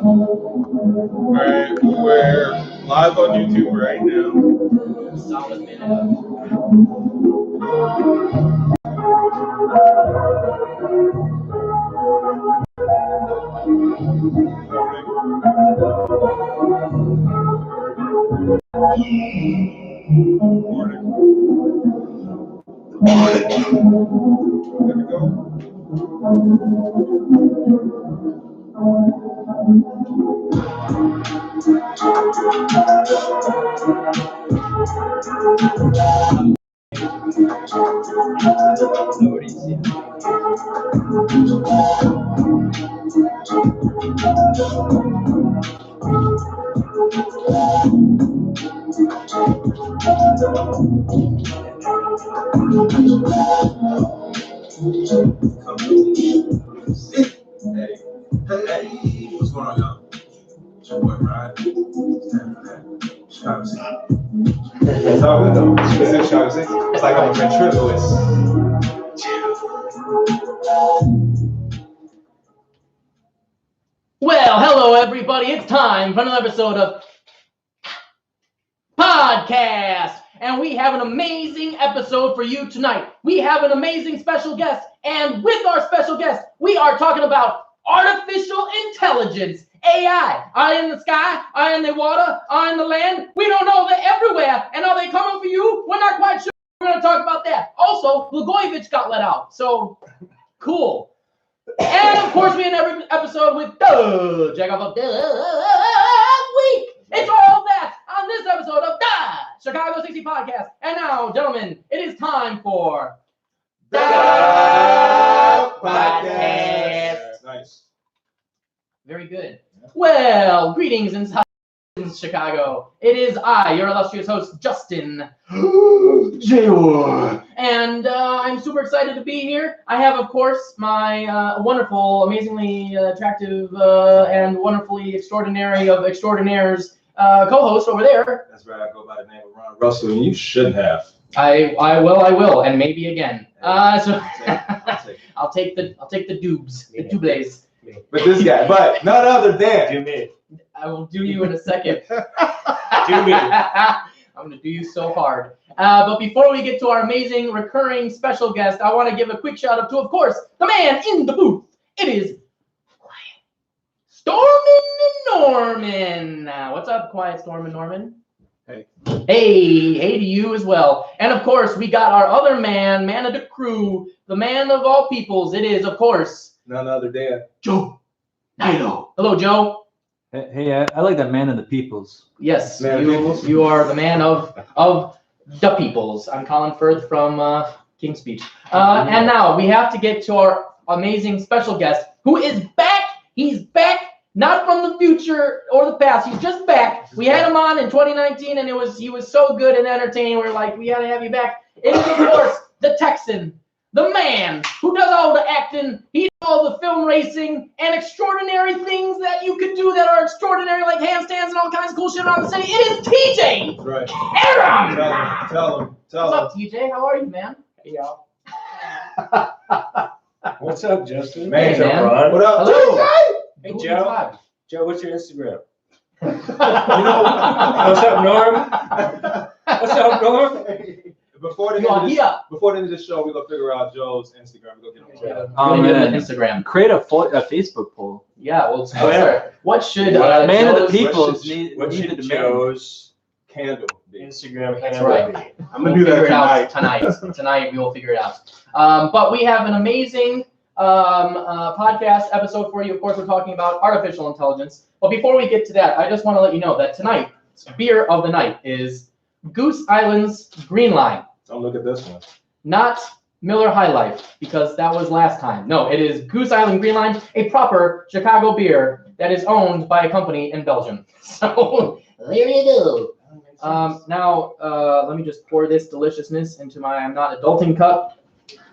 Alright, we're live on YouTube right now. Solid minute. Morning. There we go. Hey, what's going on, y'all? It's your boy Ryan. Chicago City. It's all good though. It's Chicago City. It's like I'm a ventriloquist. Well, hello everybody. It's time for another episode of Podcast. And we have an amazing episode for you tonight. We have an amazing special guest. And with our special guest, we are talking about artificial intelligence, AI. Are they in the sky? Are they in the water? Are they in the land? We don't know. They're everywhere. And are they coming for you? We're not quite sure. We're going to talk about that. Also, Blagojevich got let out. So, cool. And, of course, we end every episode with the Jagoff of the Week. It's all that on this episode of the Chicago 60 Podcast. And now, gentlemen, it is time for the Podcast. Nice. Very good. Well, greetings in Chicago. It is I, your illustrious host, Justin Jagoff. And I'm super excited to be here. I have, of course, my wonderful, amazingly attractive, and wonderfully extraordinary of extraordinaires co-host over there. That's right. I go by the name of Ron Russell, and you should have. I will, and maybe again. So I'll take I'll take the doobs, the doubles. But this guy, but none other than Do me. I will do you in a second. Do me. I'm going to do you so hard. But before we get to our amazing recurring special guest, I want to give a quick shout out to, of course, the man in the booth. It is Stormin' Norman. What's up, Quiet Stormin' Norman? Hey. Hey to you as well. And of course, we got our other man of the crew, the man of all peoples. It is, of course, none other than Joe Nilo. Hello, Joe. Hey, I like that man of the peoples. Yes, Man of peoples. you are the man of the peoples. I'm Colin Firth from King's Speech. And now we have to get to our amazing special guest, who is back. He's back, not from the future or the past. He's just back. We had him on in 2019, and he was so good and entertaining. We're like, we got to have you back. It is, of course, the Texan, the man who does all the acting. He does all the film racing and extraordinary things that you could do that are extraordinary, like handstands and all kinds of cool shit around the city. It is TJ. that's right. Karam. Tell him. What's up, TJ? How are you, man? Hey, y'all. What's up, Justin? Man, Hey, man. Ron. What up? Hello. Hey, Who Joe. is Joe, what's your Instagram? live? What's up, Norm? What's up, Norm? Before the You are here. end of the show, we're gonna figure out Joe's Instagram. We're gonna get him. Yeah. Instagram. Create a Facebook poll. Yeah, well, Oh, yeah. what should Man of the Joe's- peoples What needed should to Joe's Candle. Be. Instagram That's handle right. be? I'm We'll gonna do that figure it out tonight. Tonight we will figure it out. But we have an amazing podcast episode for you. Of course, we're talking about artificial intelligence. But before we get to that, I just want to let you know that tonight's beer of the night is Goose Island's Green Line. Don't look at this one. Not Miller High Life, because that was last time. No, it is Goose Island Green Line, a proper Chicago beer that is owned by a company in Belgium. So there you go. Now, let me just pour this deliciousness into my I'm Not Adulting cup.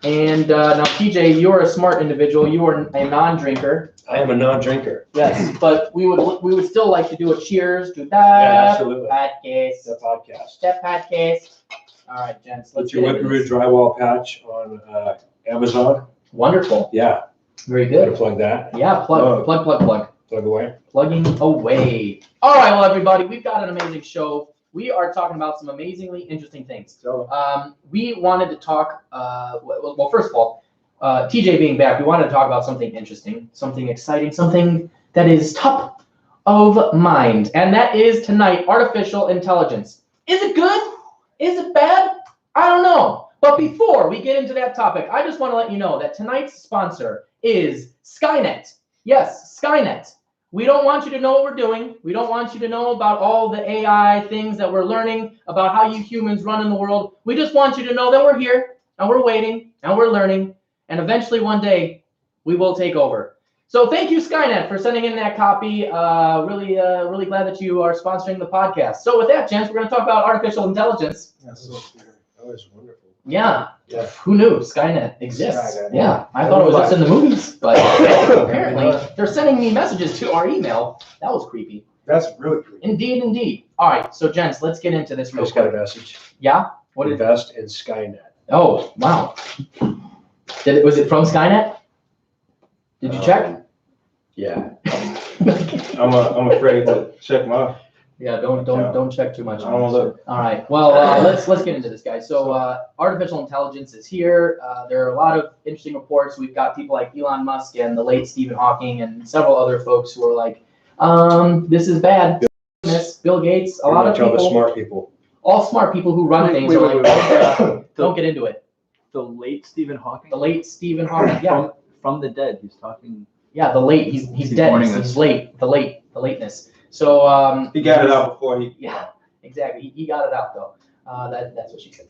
And now, TJ, you're a smart individual. You are a non-drinker. I am a non-drinker. Yes, but we would still like to do a cheers to Yeah, that absolutely. podcast. The podcast. That podcast. All right, gents. Let's Put your get into Wickeroo this. drywall patch on Amazon. Wonderful. Yeah. Very Gotta good. plug that. Yeah, plug. Oh. Plug. Plug Plug away. Plugging away. All right, well, everybody, we've got an amazing show. We are talking about some amazingly interesting things. We wanted to talk, well, first of all, TJ being back, we wanted to talk about something interesting, something exciting, something that is top of mind. And that is tonight, artificial intelligence. Is it good? Is it bad? I don't know. But before we get into that topic, I just want to let you know that tonight's sponsor is Skynet. Yes, Skynet. We don't want you to know what we're doing. We don't want you to know about all the AI things that we're learning about how you humans run in the world. We just want you to know that we're here and we're waiting and we're learning. And eventually one day we will take over. So thank you, Skynet, for sending in that copy. Really glad that you are sponsoring the podcast. So with that, gents, we're going to talk about artificial intelligence. That's that was wonderful. Yeah. Yeah. Who knew Skynet exists? Skynet. Yeah. I thought it was just in the movies, but apparently they're sending me messages to our email. That was creepy. That's really creepy. Indeed. All right. So, gents, let's get into this I real just got quick. a message. Yeah? What did? Invest in Skynet. Oh, wow. Was it from Skynet? Did you check? Yeah. I'm afraid to check my. Yeah, don't check too much. I don't look. All right. Well, let's get into this, guys. So, artificial intelligence is here. There are a lot of interesting reports. We've got people like Elon Musk and the late Stephen Hawking and several other folks who are like, this is bad. Bill Gates, a lot of people. All the smart people. All smart people who run things are like, don't get into it. The late Stephen Hawking? The late Stephen Hawking, yeah. From the dead, he's talking. Yeah, the late. He's dead. warning He's us. late. The lateness. So He got it out before he. yeah, exactly. He got it out though. That's what she said.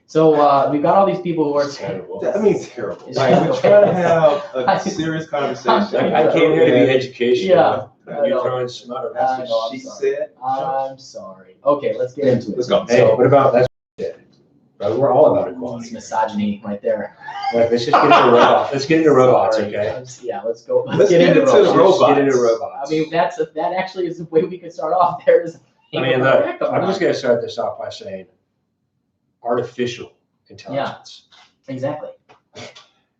So we've got all these people who are Terrible. That means terrible. It's Like we're terrible. trying to have a serious conversation. I I came here to be educational. Yeah. I You're know. throwing smart. I know, I'm She sorry. said. I'm sorry. Okay, let's get into it. Let's go. Hey, So, what about that's right? We're all about it's equality. misogyny right there. Like, let's just get into robots. Let's get into robots, Sorry. okay? Yeah, let's go. Let's get into the Let's robots. get into robots. I mean, that actually is the way we could start off. There's. I mean, look, I'm just going to start this off by saying artificial intelligence. Exactly.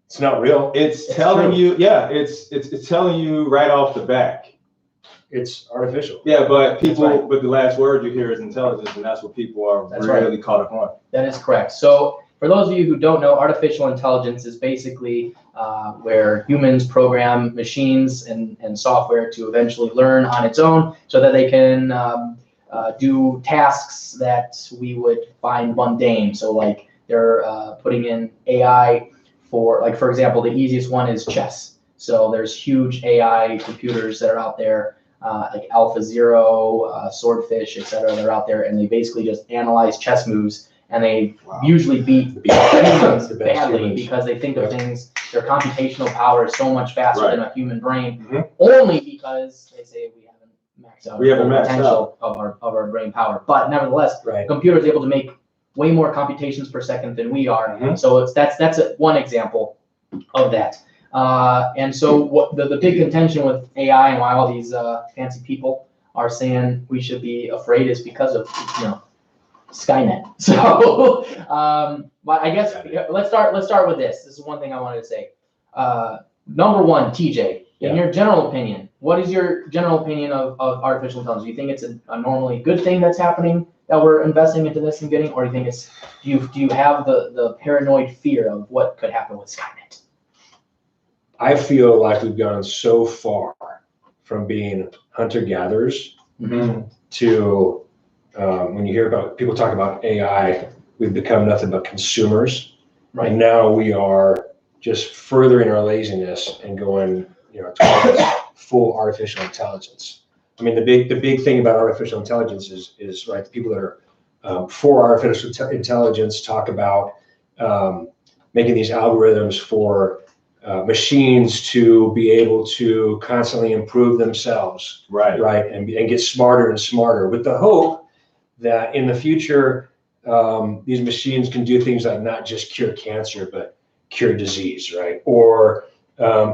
It's not real. It's It's telling true. you, yeah, it's telling you right off the back. It's artificial. Yeah, but people, That's right. but the last word you hear is intelligence, and that's what people are That's right. really caught up on. That is correct. So for those of you who don't know, artificial intelligence is basically where humans program machines and software to eventually learn on its own so that they can do tasks that we would find mundane. So like they're putting in AI for, like, for example, the easiest one is chess. So there's huge AI computers that are out there, like AlphaZero, Swordfish, etc. They're out there, and they basically just analyze chess moves, and they usually beat humans The best badly humans. because they think of things. Their computational power is so much faster Right. than a human brain, Mhm. only because they say we haven't maxed out We haven't the maxed potential of our brain power. But nevertheless, Right. a computer is able to make way more computations per second than we are. Mhm. So that's one example of that. And so what the big contention with AI and why all these fancy people are saying we should be afraid is because of, Skynet. So, but I guess let's start with this. This is one thing I wanted to say. Number one, TJ, in your general opinion, what is your general opinion of artificial intelligence? Do you think it's a normally good thing that's happening, that we're investing into this and getting, or do you think it's, do you have the paranoid fear of what could happen with Skynet? I feel like we've gone so far from being hunter-gatherers to when you hear about people talk about AI, we've become nothing but consumers. Right. And now we are just furthering our laziness and going, towards full artificial intelligence. I mean, the big thing about artificial intelligence is right. The people that are for artificial intelligence talk about making these algorithms for machines to be able to constantly improve themselves, Right. right, and get smarter and smarter, with the hope that in the future these machines can do things like not just cure cancer, but cure disease, right, or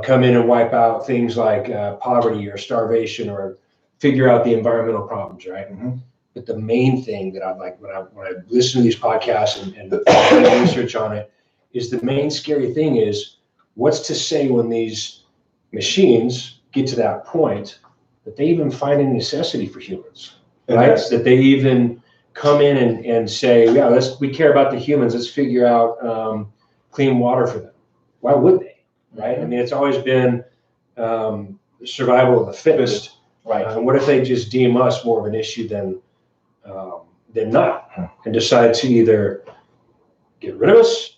come in and wipe out things like poverty or starvation, or figure out the environmental problems, right? Mhm. But the main thing that I like when I listen to these podcasts and do research on it is the main scary thing is what's to say when these machines get to that point that they even find a necessity for humans, right? That they even come in and say, yeah, we care about the humans. Let's figure out clean water for them. Why would they, right? I mean, it's always been survival of the fittest. Right. And what if they just deem us more of an issue than not, and decide to either get rid of us,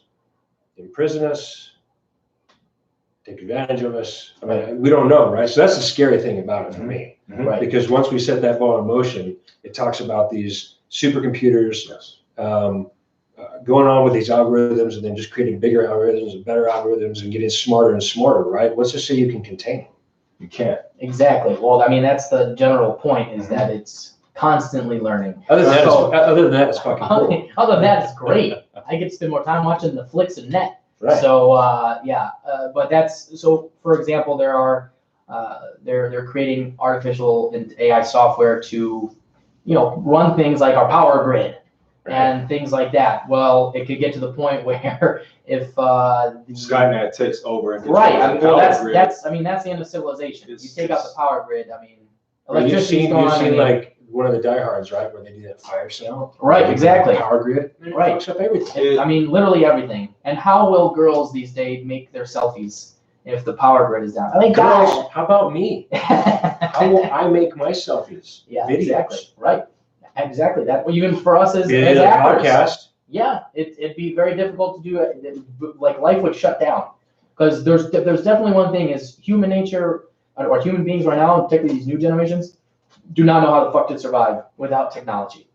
imprison us, take advantage of us? I mean, we don't know, right? So that's the scary thing about it for me, Right. because once we set that ball in motion, it talks about these supercomputers going on with these algorithms, and then just creating bigger algorithms and better algorithms and getting smarter and smarter, right? What's to say you can contain them? You can't. Exactly. Well, I mean, that's the general point, is that it's constantly learning. Other than that, it's fucking cool. Other than that, it's great. I get to spend more time watching the flicks and net. Right. So but that's, so for example, there are they're creating artificial and AI software to, run things like our power grid and things like that. Well, it could get to the point where if Skynet takes over and right, I mean, well, power grid. that's the end of civilization. You take out the power grid, I mean, You've seen gone. like one of the diehards, right, where they do that fire sale. Right, exactly. Power grid. Right. It fucks up everything. I mean, literally everything. And how will girls these days make their selfies if the power grid is down? I mean, Girls, how about me? God. How will I make my selfies? Yeah, Videos. exactly. Right. Exactly. That, well, even for us as In a actors. podcast. Yeah, it'd be very difficult to do it. Like, life would shut down, because there's definitely one thing is human nature, or human beings right now, particularly these new generations, do not know how the fuck to survive without technology.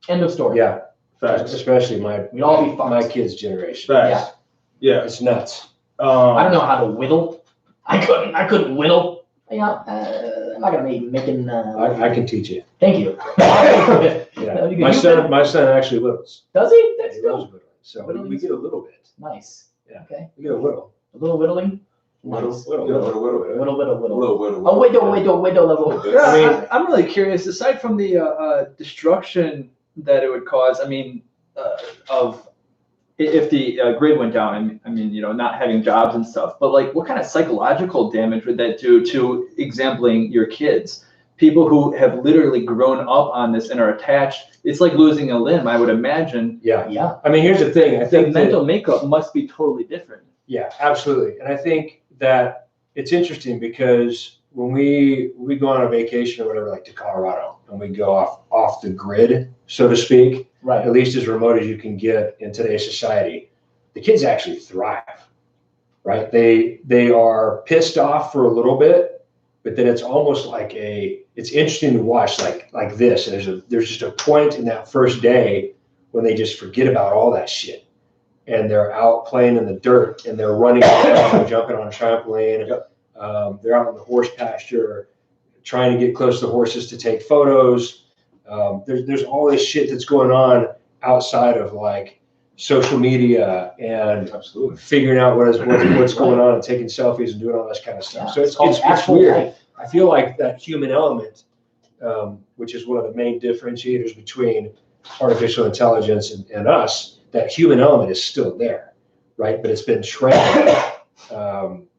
End of story. Yeah. Facts. Especially We'd all be fucked. my kids' generation. Facts. Yeah. It's nuts. I don't know how to whittle. I couldn't whittle. I'm not gonna be making. I can teach you. Thank you. Yeah. My son actually whittles. Does he? That's He good. loves whittling. So we get a little bit. Nice. Yeah. Okay. We get a little. A little whittling. Whittle. Nice. Little bit. Whittle. Oh, whittle level. Yeah, I'm really curious. Aside from the destruction that it would cause, I mean, of if the grid went down, I mean, not having jobs and stuff. But like, what kind of psychological damage would that do to exempling your kids? People who have literally grown up on this and are attached. It's like losing a limb, I would imagine. Yeah. Yeah. I mean, here's the thing. I The think mental makeup must be totally different. Yeah, absolutely. And I think that it's interesting because when we go on a vacation or whatever, like to Colorado, and we go off the grid, so to speak, Right. at least as remote as you can get in today's society, the kids actually thrive, right? They are pissed off for a little bit, but then it's almost like it's interesting to watch like this. There's just a point in that first day when they just forget about all that shit. And they're out playing in the dirt, and they're running around, jumping on a trampoline. Yep. They're out in the horse pasture, trying to get close to the horses to take photos. There's all this shit that's going on outside of like social media and Absolutely. figuring out what's going on and taking selfies and doing all this kind of stuff. Yeah. So it's actual weird. life. I feel like that human element, which is one of the main differentiators between artificial intelligence and us, that human element is still there, right? But it's been trained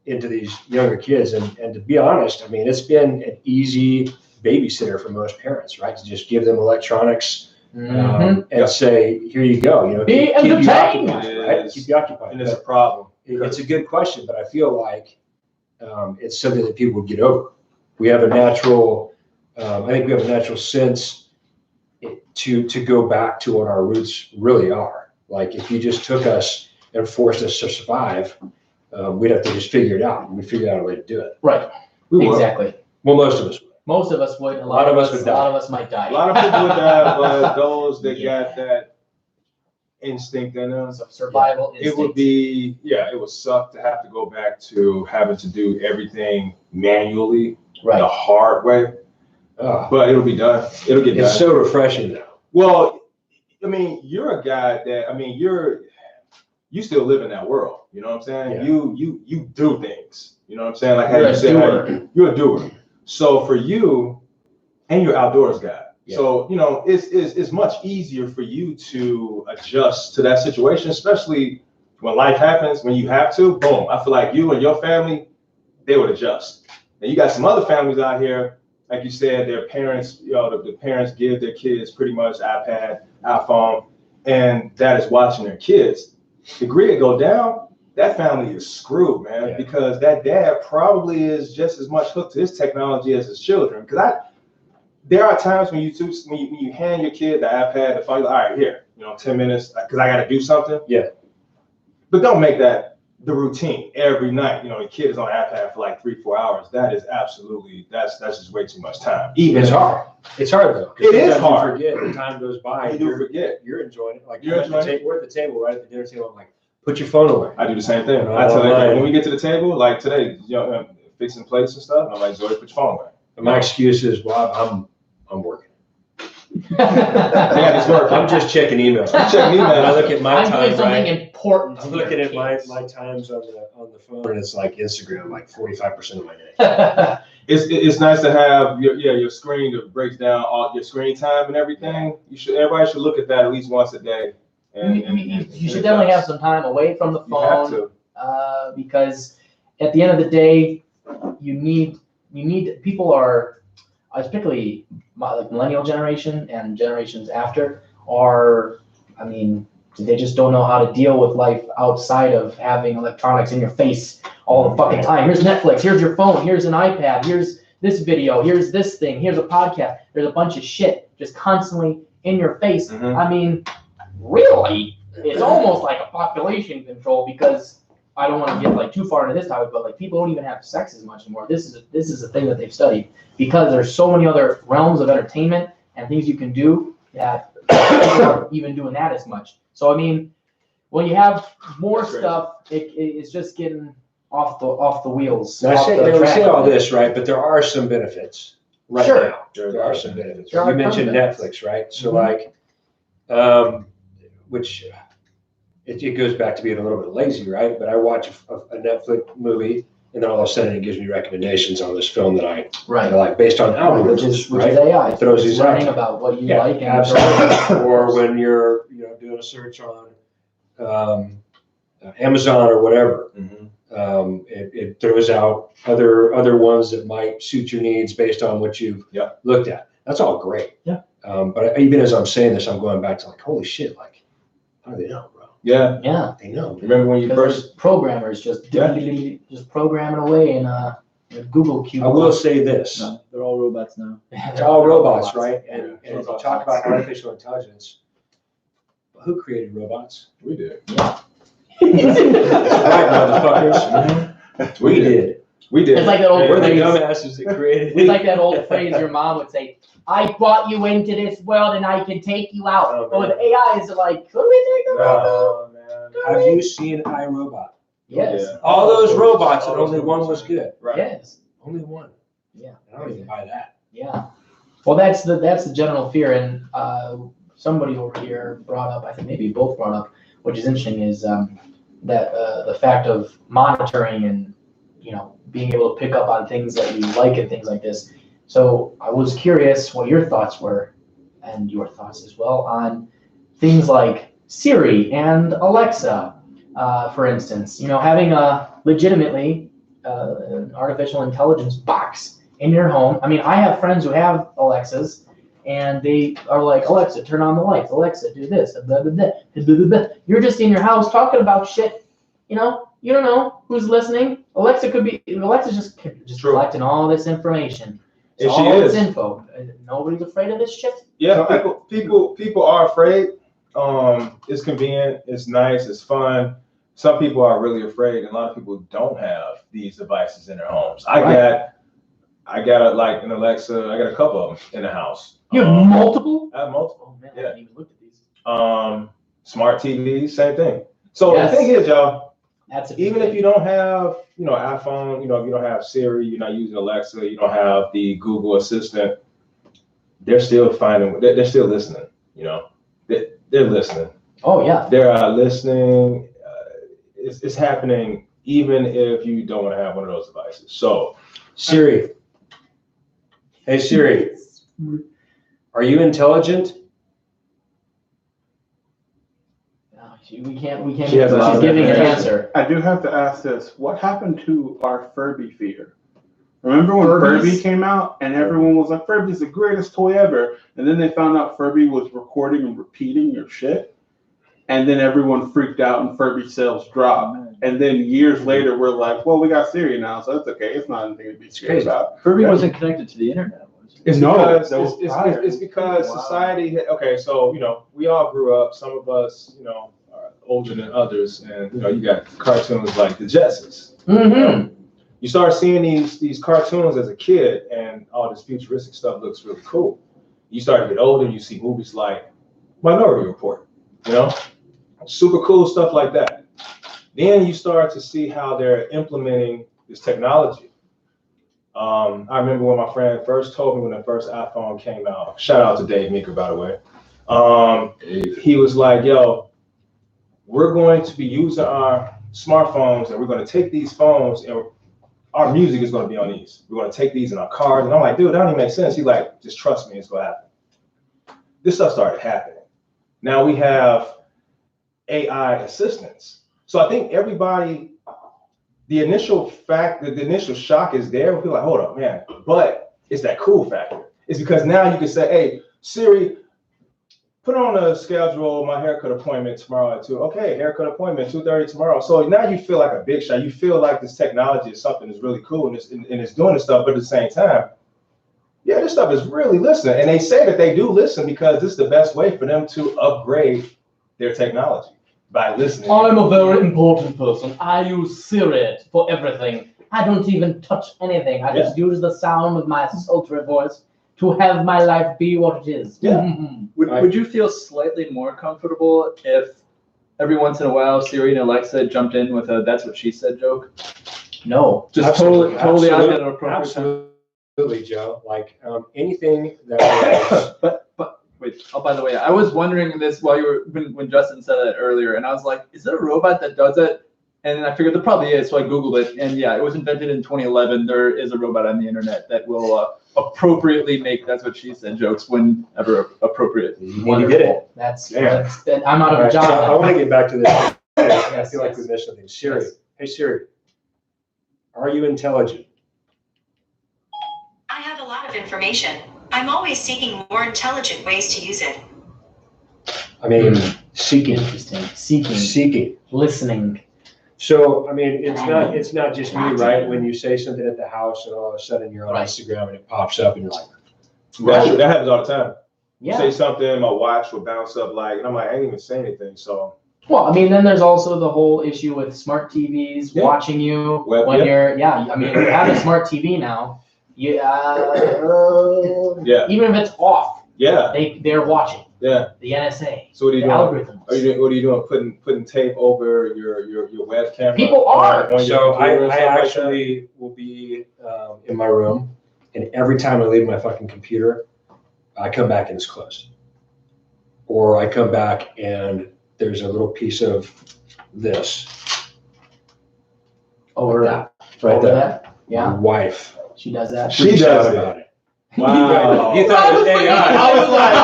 into these younger kids. And to be honest, I mean, it's been an easy babysitter for most parents, right? To just give them electronics and say, here you go. Be keep you entertained. occupied, right? Keep you occupied. And it's a problem. It's a good question, but I feel like it's something that people would get over. We have a natural, I think we have a natural sense to go back to what our roots really are. Like if you just took us and forced us to survive, we'd have to just figure it out. And we figured out a way to do it. Right. We would. Exactly. Well, most of us would. Most of us would. A lot of us would die. A lot of us might die. A lot of people would die, but those that got that instinct in them, Survival instinct. it would be, it would suck to have to go back to having to do everything manually, right. the hard way. But it'll be done. It'll get done. It's so refreshing though. Well, I mean, you're a guy that, I mean, you still live in that world. You know what I'm saying? Yeah. You do things. You know what I'm saying? Like how You're you a said, doer. you're a doer. So for you, and you're outdoors guy. Yeah. So, it's much easier for you to adjust to that situation, especially when life happens, when you have to, boom. I feel like you and your family, they would adjust. And you got some other families out here, like you said, their parents, the parents give their kids pretty much iPad, iPhone, and that is watching their kids. The grid go down, that family is screwed, man, because that dad probably is just as much hooked to his technology as his children. Because there are times when you hand your kid the iPad, the phone, all right, here, 10 minutes, because I got to do something. Yeah. But don't make that the routine every night. The kid is on iPad for like 3-4 hours. That is absolutely, that's just way too much time. Even it's hard. It's hard though. It is hard. You forget, the time goes by. You do forget. You're enjoying it. Like we're at the table, right at the dinner table. I'm like, put your phone away. I do the same thing. I tell them when we get to the table, like today, fixing plates and stuff. I'm like, Zoe, put your phone away. And my excuse is, well, I'm working. I'm just checking emails. I look at my time. I'm doing something important. I'm looking at my times on the phone, and it's like Instagram, like 45% of my day. It's nice to have your screen that breaks down all your screen time and everything. Everybody should look at that at least once a day. You should definitely have some time away from the phone, because at the end of the day, you need people are, particularly like millennial generation and generations after, they just don't know how to deal with life outside of having electronics in your face all the fucking time. Here's Netflix, here's your phone, here's an iPad, here's this video, here's this thing, here's a podcast. There's a bunch of shit just constantly in your face. Really, it's almost like a population control, because I don't want to get too far into this topic, but people don't even have sex as much anymore. This is a thing that they've studied, because there's so many other realms of entertainment and things you can do that people aren't even doing that as much. So when you have more stuff, it's just getting off the wheels. Now, we say all this, right? But there are some benefits right now. There are some benefits. You mentioned Netflix, right? So which it goes back to being a little bit lazy, right? But I watch a Netflix movie, and then all of a sudden it gives me recommendations on this film that I like, based on algorithms, which is AI. It throws these learning about what you like. And absolutely. Or when you're doing a search on Amazon or whatever, it throws out other ones that might suit your needs based on what you've looked at. That's all great. Yeah. But even as I'm saying this, I'm going back to holy shit, how do they know, bro? Yeah. They know. Remember when you first programmers just programming away in Google Cube. I will say this. No, they're all robots now. It's all robots, right? And if you talk about artificial intelligence, who created robots? We did. Yeah. That's right, motherfuckers. We did. It's like that old We're the phrase. dumbasses that created it. It's like that old phrase your mom would say, I brought you into this world and I can take you out. But with AI, is it like, could we take them out? Have you seen iRobot? Yes. All those robots, and only one was good. Right. Yes. Only one. Yeah. I don't even buy that. Yeah. Well, that's the general fear, and somebody over here brought up, I think maybe both brought up, which is interesting, is that the fact of monitoring and being able to pick up on things that you like and things like this. So I was curious what your thoughts were, and your thoughts as well, on things like Siri and Alexa, for instance. Having a legitimately an artificial intelligence box in your home. I have friends who have Alexas, and they are like, Alexa, turn on the lights. Alexa, do this. Blah, blah, blah, blah, blah, blah. You're just in your house talking about shit. You don't know who's listening. Alexa's just collecting all this information. And all this info. Nobody's afraid of this shit. Yeah, people are afraid. It's convenient, it's nice, it's fun. Some people are really afraid, and a lot of people don't have these devices in their homes. I got an Alexa. I got a couple of them in the house. You have multiple? I have multiple. Oh man, I haven't even looked at these. Smart TVs, same thing. So the thing is, y'all, even if you don't have, iPhone, if you don't have Siri, you're not using Alexa, you don't have the Google Assistant, they're still they're still listening. They're listening. Oh yeah, they're listening. It's happening even if you don't want to have one of those devices. So, Siri. Hey Siri, are you intelligent? We can't. She has a lot She's of giving an information. answer. I do have to ask this. What happened to our Furby fear? Remember when Furbies? Furby came out and everyone was like, Furby's the greatest toy ever. And then they found out Furby was recording and repeating your shit. And then everyone freaked out and Furby sales dropped. And then years later, we're like, well, we got Siri now, so that's okay. It's not anything to be scared about. Furby wasn't connected to the internet. Was it? It's No, because that was prior. it's because Wow. society. Okay, so we all grew up. Some of us, are older than others, and you got cartoons like the Jetsons. Mm-hmm. You start seeing these cartoons as a kid, and all this futuristic stuff looks really cool. You start to get older, and you see movies like Minority Report. Super cool stuff like that. Then you start to see how they're implementing this technology. I remember when my friend first told me when the first iPhone came out. Shout out to Dave Meeker, by the way. He was like, "Yo, we're going to be using our smartphones, and we're going to take these phones, and our music is going to be on these. We're going to take these in our cars." And I'm like, "Dude, that don't even make sense." He's like, "Just trust me, it's going to happen." This stuff started happening. Now we have AI assistants. So I think everybody, the initial shock is there. We'll be like, hold up, man. But it's that cool factor. It's because now you can say, hey, Siri, put on a schedule my haircut appointment tomorrow at 2. Okay, haircut appointment 2:30 tomorrow. So now you feel like a big shot. You feel like this technology is something that's really cool and it's doing this stuff, but at the same time, yeah, this stuff is really listening. And they say that they do listen because this is the best way for them to upgrade their technology. By listening. I'm a very important person. I use Siri for everything. I don't even touch anything. I just use the sound of my sultry voice to have my life be what it is. Yeah. Would you feel slightly more comfortable if every once in a while Siri and Alexa jumped in with a "that's what she said" joke? No. Just Absolutely. totally out Absolutely. at an appropriate time. Absolutely, Joe. Like anything that was, But wait. Oh, by the way, I was wondering this while when Justin said that earlier, and I was like, is there a robot that does it? And I figured there probably is, so I Googled it, and yeah, it was invented in 2011. There is a robot on the internet that will appropriately make "that's what she said" jokes whenever appropriate. you need to get it. That's Yeah. I'm out of All a right, so job. I want to get back to this. I feel like yes. we missed something. Siri, Yes. hey Siri, are you intelligent? I have a lot of information. I'm always seeking more intelligent ways to use it. I mean, seeking, Interesting. Seeking. seeking. Listening. So, I mean, it's not just me, right? When you say something at the house and all of a sudden you're on Right. Instagram and it pops up and you're like, That happens all the time. Yeah. Say something, my watch will bounce up and I'm like, I didn't even say anything. So Well, I mean, then there's also the whole issue with smart TVs watching you when you're. Yeah. I mean, if you have a smart TV now, even if it's off, they're watching. Yeah. The NSA. So what are you the doing? algorithms. What are you doing? Putting tape over your webcam? People are. on your so computer and I stuff like actually will be in my room, and every time I leave my fucking computer, I come back and it's closed. Or I come back and there's a little piece of this Over that. right Over there. that. Yeah. My wife She does that. She freaks does out it. about it. Wow. You thought it was AI. I was like,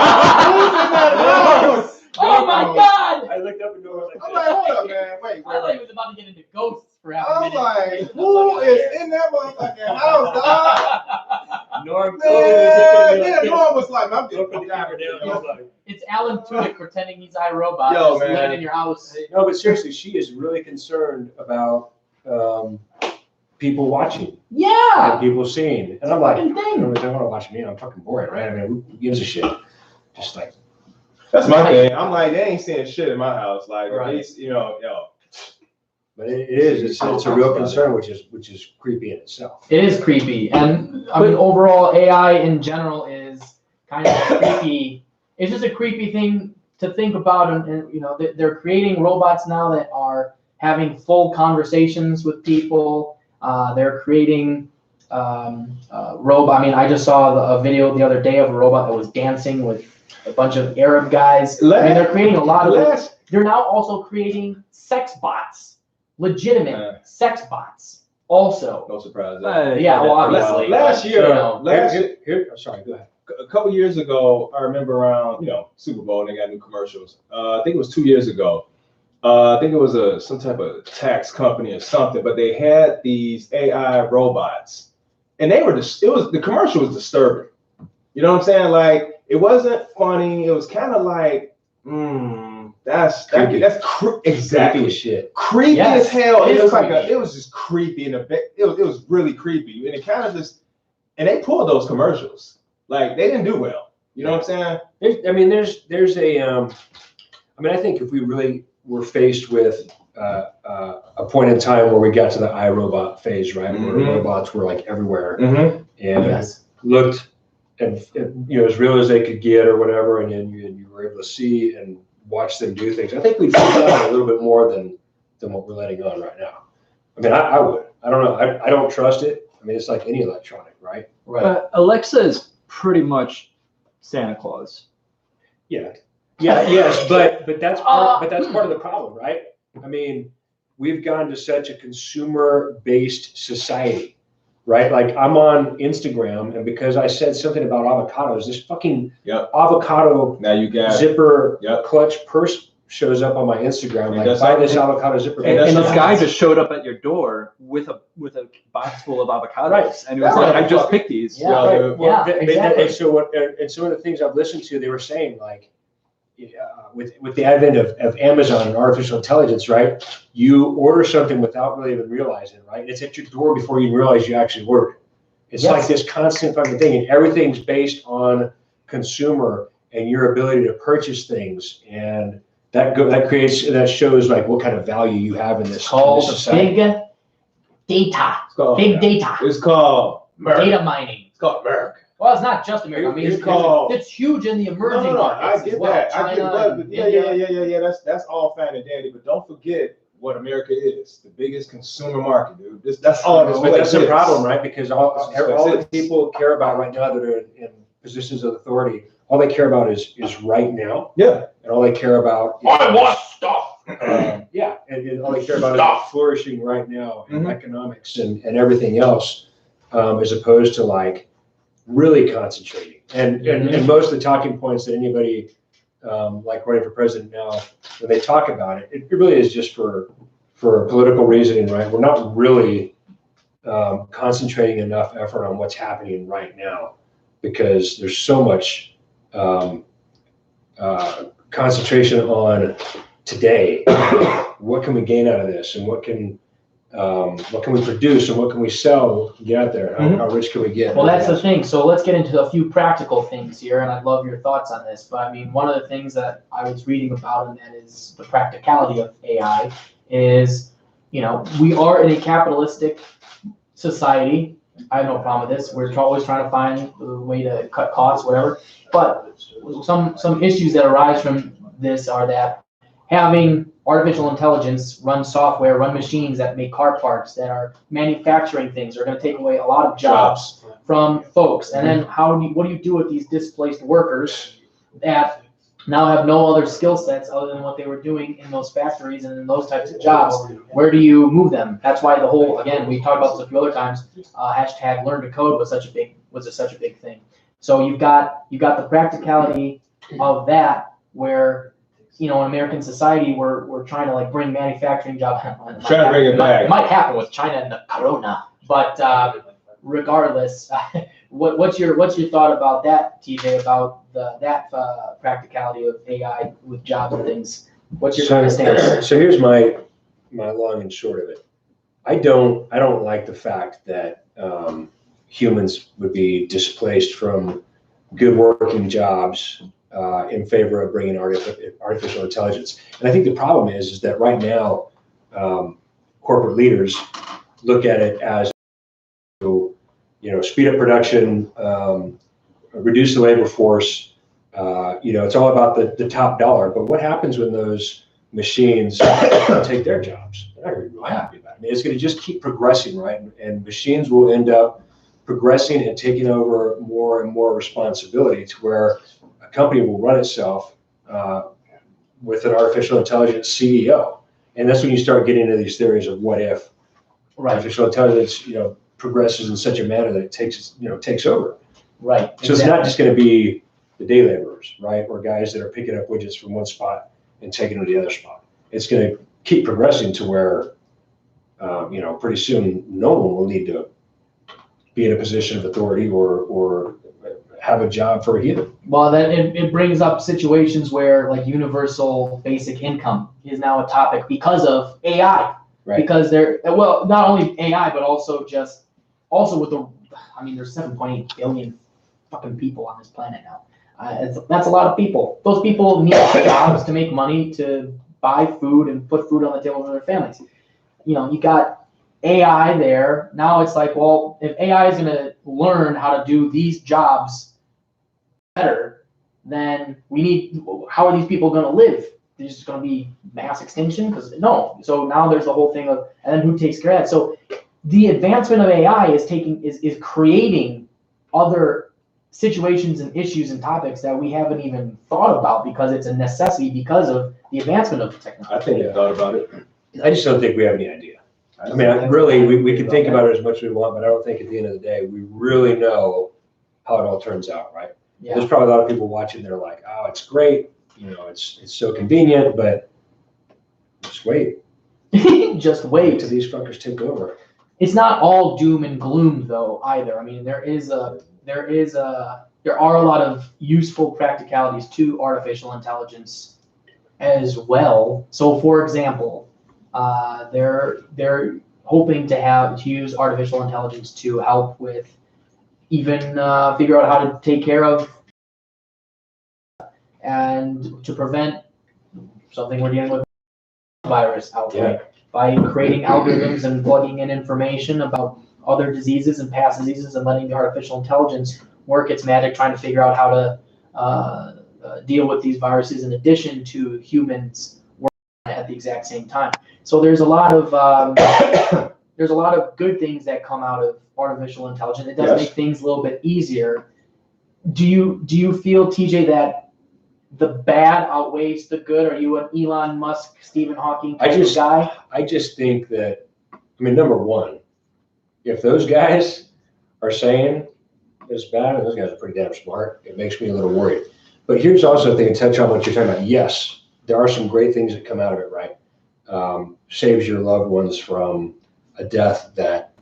who's in that house? Oh my God! I looked up and go like, I'm like, hold up, man. Wait. I thought he was about to get into ghosts for half a I'm minute. like, who is in that motherfucking house, dog? Norm, Man, Norm was like, I'm getting Don't put the camera down. I was like, It's Alan Tudyk pretending he's iRobot. Yo, just man. living in your house. no, but seriously, she is really concerned about people watching Yeah. and people seeing. And I'm like, Fucking thing. they want to watch me. I'm fucking boring, right? I mean, who gives a shit? Just like, That's my thing. I'm like, they ain't seeing shit in my house. Like, at Right. least, yo. but it is. It's a real concern, which is creepy in itself. It is creepy. And I mean, overall, AI in general is kind of creepy. It's just a creepy thing to think about. And they're creating robots now that are having full conversations with people. They're creating robot. I mean, I just saw a video the other day of a robot that was dancing with a bunch of Arab guys. I mean, they're creating a lot of. They're now also creating sex bots, legitimate sex bots. Also, No surprise. yeah. Well, obviously. Last year, Sorry, go ahead. a couple years ago, I remember around, Super Bowl, and they got new commercials. I think it was 2 years ago. I think it was some type of tax company or something, but they had these AI robots, and the commercial was disturbing. You know what I'm saying? Like, it wasn't funny. It was kind of like, exactly Creepy as shit. creepy Yes, as hell. it It is was like creepy. it was just creepy it was really creepy, and it kind of just, and they pulled those commercials. Like, they didn't do well. You know what I'm saying? There's a, I think if we really were faced with a point in time where we got to the iRobot phase, right, where robots were like everywhere and looked and as real as they could get or whatever, and then you were able to see and watch them do things. I think we'd find out a little bit more than what we're letting on right now. I mean, I would. I don't know. I don't trust it. I mean, it's like any electronic, right? Alexa is pretty much Santa Claus. Yes, but that's part of the problem, right? I mean, we've gone to such a consumer-based society, right? Like, I'm on Instagram, and because I said something about avocados, this fucking avocado Now you got zipper clutch purse shows up on my Instagram. Like, buy this avocado zipper. And this guy just showed up at your door with a box full of avocados, Right. and he was like, "I just picked these." And so some of the things I've listened to, they were saying, like, with the advent of Amazon and artificial intelligence, right? You order something without really even realizing it, right? It's at your door before you realize you actually ordered it. It's like this constant fucking thing, and everything's based on consumer and your ability to purchase things, and that shows like what kind of value you have in this society. Big data. Data. It's called Data mining. It's called America. Well, it's not just America. I mean, it's huge in the emerging markets. I get as well. that. China, Yeah. That's all fine and dandy, but don't forget what America is. The biggest consumer market, dude. That's all this But place that's is. a problem, right? Because all the people care about right now that are in positions of authority, all they care about is right now. Yeah. And all they care about is I want stuff. and all they care about is flourishing right now in economics and everything else, as opposed to like really concentrating. And most of the talking points that anybody like running for president now, when they talk about it, it really is just for political reasoning, right? We're not really concentrating enough effort on what's happening right now, because there's so much concentration on today. What can we gain out of this, and what can we produce, and what can we sell, what can we get out there? How rich can we get? Well, that's the thing. So let's get into a few practical things here, and I'd love your thoughts on this. But I mean, one of the things that I was reading about, and that is the practicality of AI, is, we are in a capitalistic society. I have no problem with this. We're always trying to find a way to cut costs, whatever. But some issues that arise from this are that having artificial intelligence run software, run machines that make car parts, that are manufacturing things, are going to take away a lot of jobs from folks. And then what do you do with these displaced workers that now have no other skill sets other than what they were doing in those factories and in those types of jobs? Where do you move them? That's why the whole, again, we talked about this a few other times, hashtag learn to code was such a big thing. So you've got the practicality of that, where, in American society, we're trying to like bring manufacturing jobs. Trying to bring it back. It might happen with China and the corona, but regardless, what's your thought about that, TJ? About that practicality of AI with jobs and things? What's your stance? So here's my long and short of it. I don't like the fact that humans would be displaced from good working jobs in favor of bringing artificial intelligence. And I think the problem is that right now, corporate leaders look at it as, speed up production, reduce the labor force. It's all about the top dollar. But what happens when those machines take their jobs? They're not going to be really happy about it. I mean, it's going to just keep progressing, right? And machines will end up progressing and taking over more and more responsibility, to where a company will run itself with an artificial intelligence CEO. And that's when you start getting into these theories of what if artificial intelligence, progresses in such a manner that it takes over. Right. So It's not just going to be the day laborers, right? Or guys that are picking up widgets from one spot and taking them to the other spot. It's going to keep progressing to where, pretty soon no one will need to be in a position of authority or have a job for a human. Well, then it brings up situations where like universal basic income is now a topic because of AI. Right. Because well, not only AI, but also with there's 7.8 billion fucking people on this planet now. That's a lot of people. Those people need jobs to make money to buy food and put food on the table for their families. You got AI there. Now it's like, well, if AI is going to learn how to do these jobs better, then how are these people going to live? There's just going to be mass extinction? No. So now there's the whole thing of, and then who takes care of that? So the advancement of AI is creating other situations and issues and topics that we haven't even thought about because it's a necessity because of the advancement of technology. I think you thought about it. I just don't think we have any idea. I mean, we can think about it as much as we want, but I don't think at the end of the day, we really know how it all turns out, right? Yeah. There's probably a lot of people watching that are like, oh, it's great. It's so convenient, but just wait. Just wait till these fuckers take over. It's not all doom and gloom though either. I mean, there are a lot of useful practicalities to artificial intelligence as well. So for example, they're hoping to use artificial intelligence to help with even figure out how to take care of and to prevent something we're dealing with, virus outbreak, by creating algorithms and plugging in information about other diseases and past diseases and letting the artificial intelligence work its magic, trying to figure out how to deal with these viruses in addition to humans working at the exact same time. So there's a lot of good things that come out of artificial intelligence. It does make things a little bit easier. Do you feel, TJ, that the bad outweighs the good? Are you an Elon Musk, Stephen Hawking type of guy? I just think that, number one, if those guys are saying it's bad, and those guys are pretty damn smart, it makes me a little worried. But here's also a thing to touch on what you're talking about. Yes, there are some great things that come out of it, right? Saves your loved ones from a death that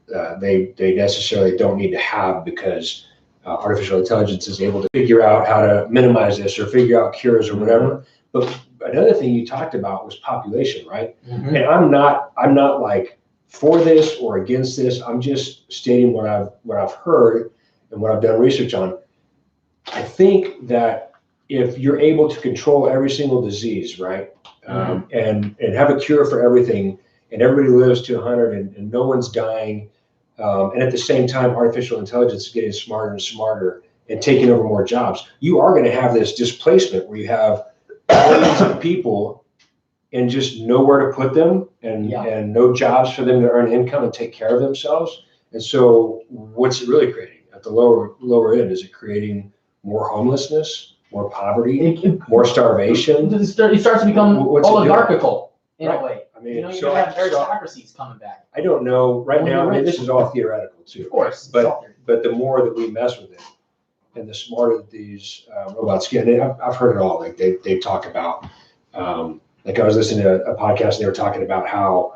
they necessarily don't need to have because artificial intelligence is able to figure out how to minimize this or figure out cures or whatever. But another thing you talked about was population, right? Mm-hmm. And I'm not like for this or against this. I'm just stating what I've heard and what I've done research on. I think that if you're able to control every single disease, right, and have a cure for everything, and everybody lives to 100 and no one's dying, and at the same time, artificial intelligence is getting smarter and smarter and taking over more jobs, you are going to have this displacement where you have millions of people and just nowhere to put them and no jobs for them to earn income and take care of themselves. And so what's it really creating at the lower end? Is it creating more homelessness, more poverty, more starvation? It starts to become oligarchical in a way. You're going to have aristocracies coming back. I don't know right now. This is all theoretical too. Of course. But the more that we mess with it and the smarter that these robots get, and I've heard it all. Like they talk about, like I was listening to a podcast and they were talking about how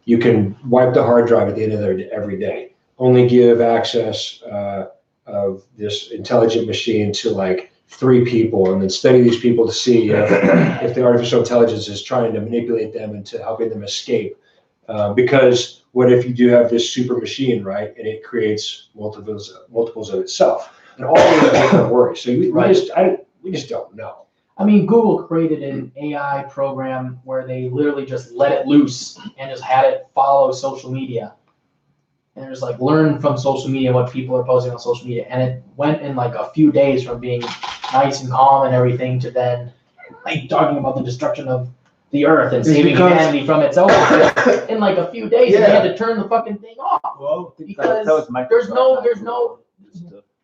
you can wipe the hard drive at the end of every day, only give access of this intelligent machine to like 3 people, and then study these people to see if the artificial intelligence is trying to manipulate them into helping them escape. Because what if you do have this super machine, right, and it creates multiples of itself, and all of these different worries. So we just don't know. Google created an AI program where they literally just let it loose and just had it follow social media. And just like learn from social media what people are posting on social media. And it went in like a few days from being nice and calm and everything to then like talking about the destruction of the earth and saving humanity from itself. In like a few days, they had to turn the fucking thing off. Well, because there's no.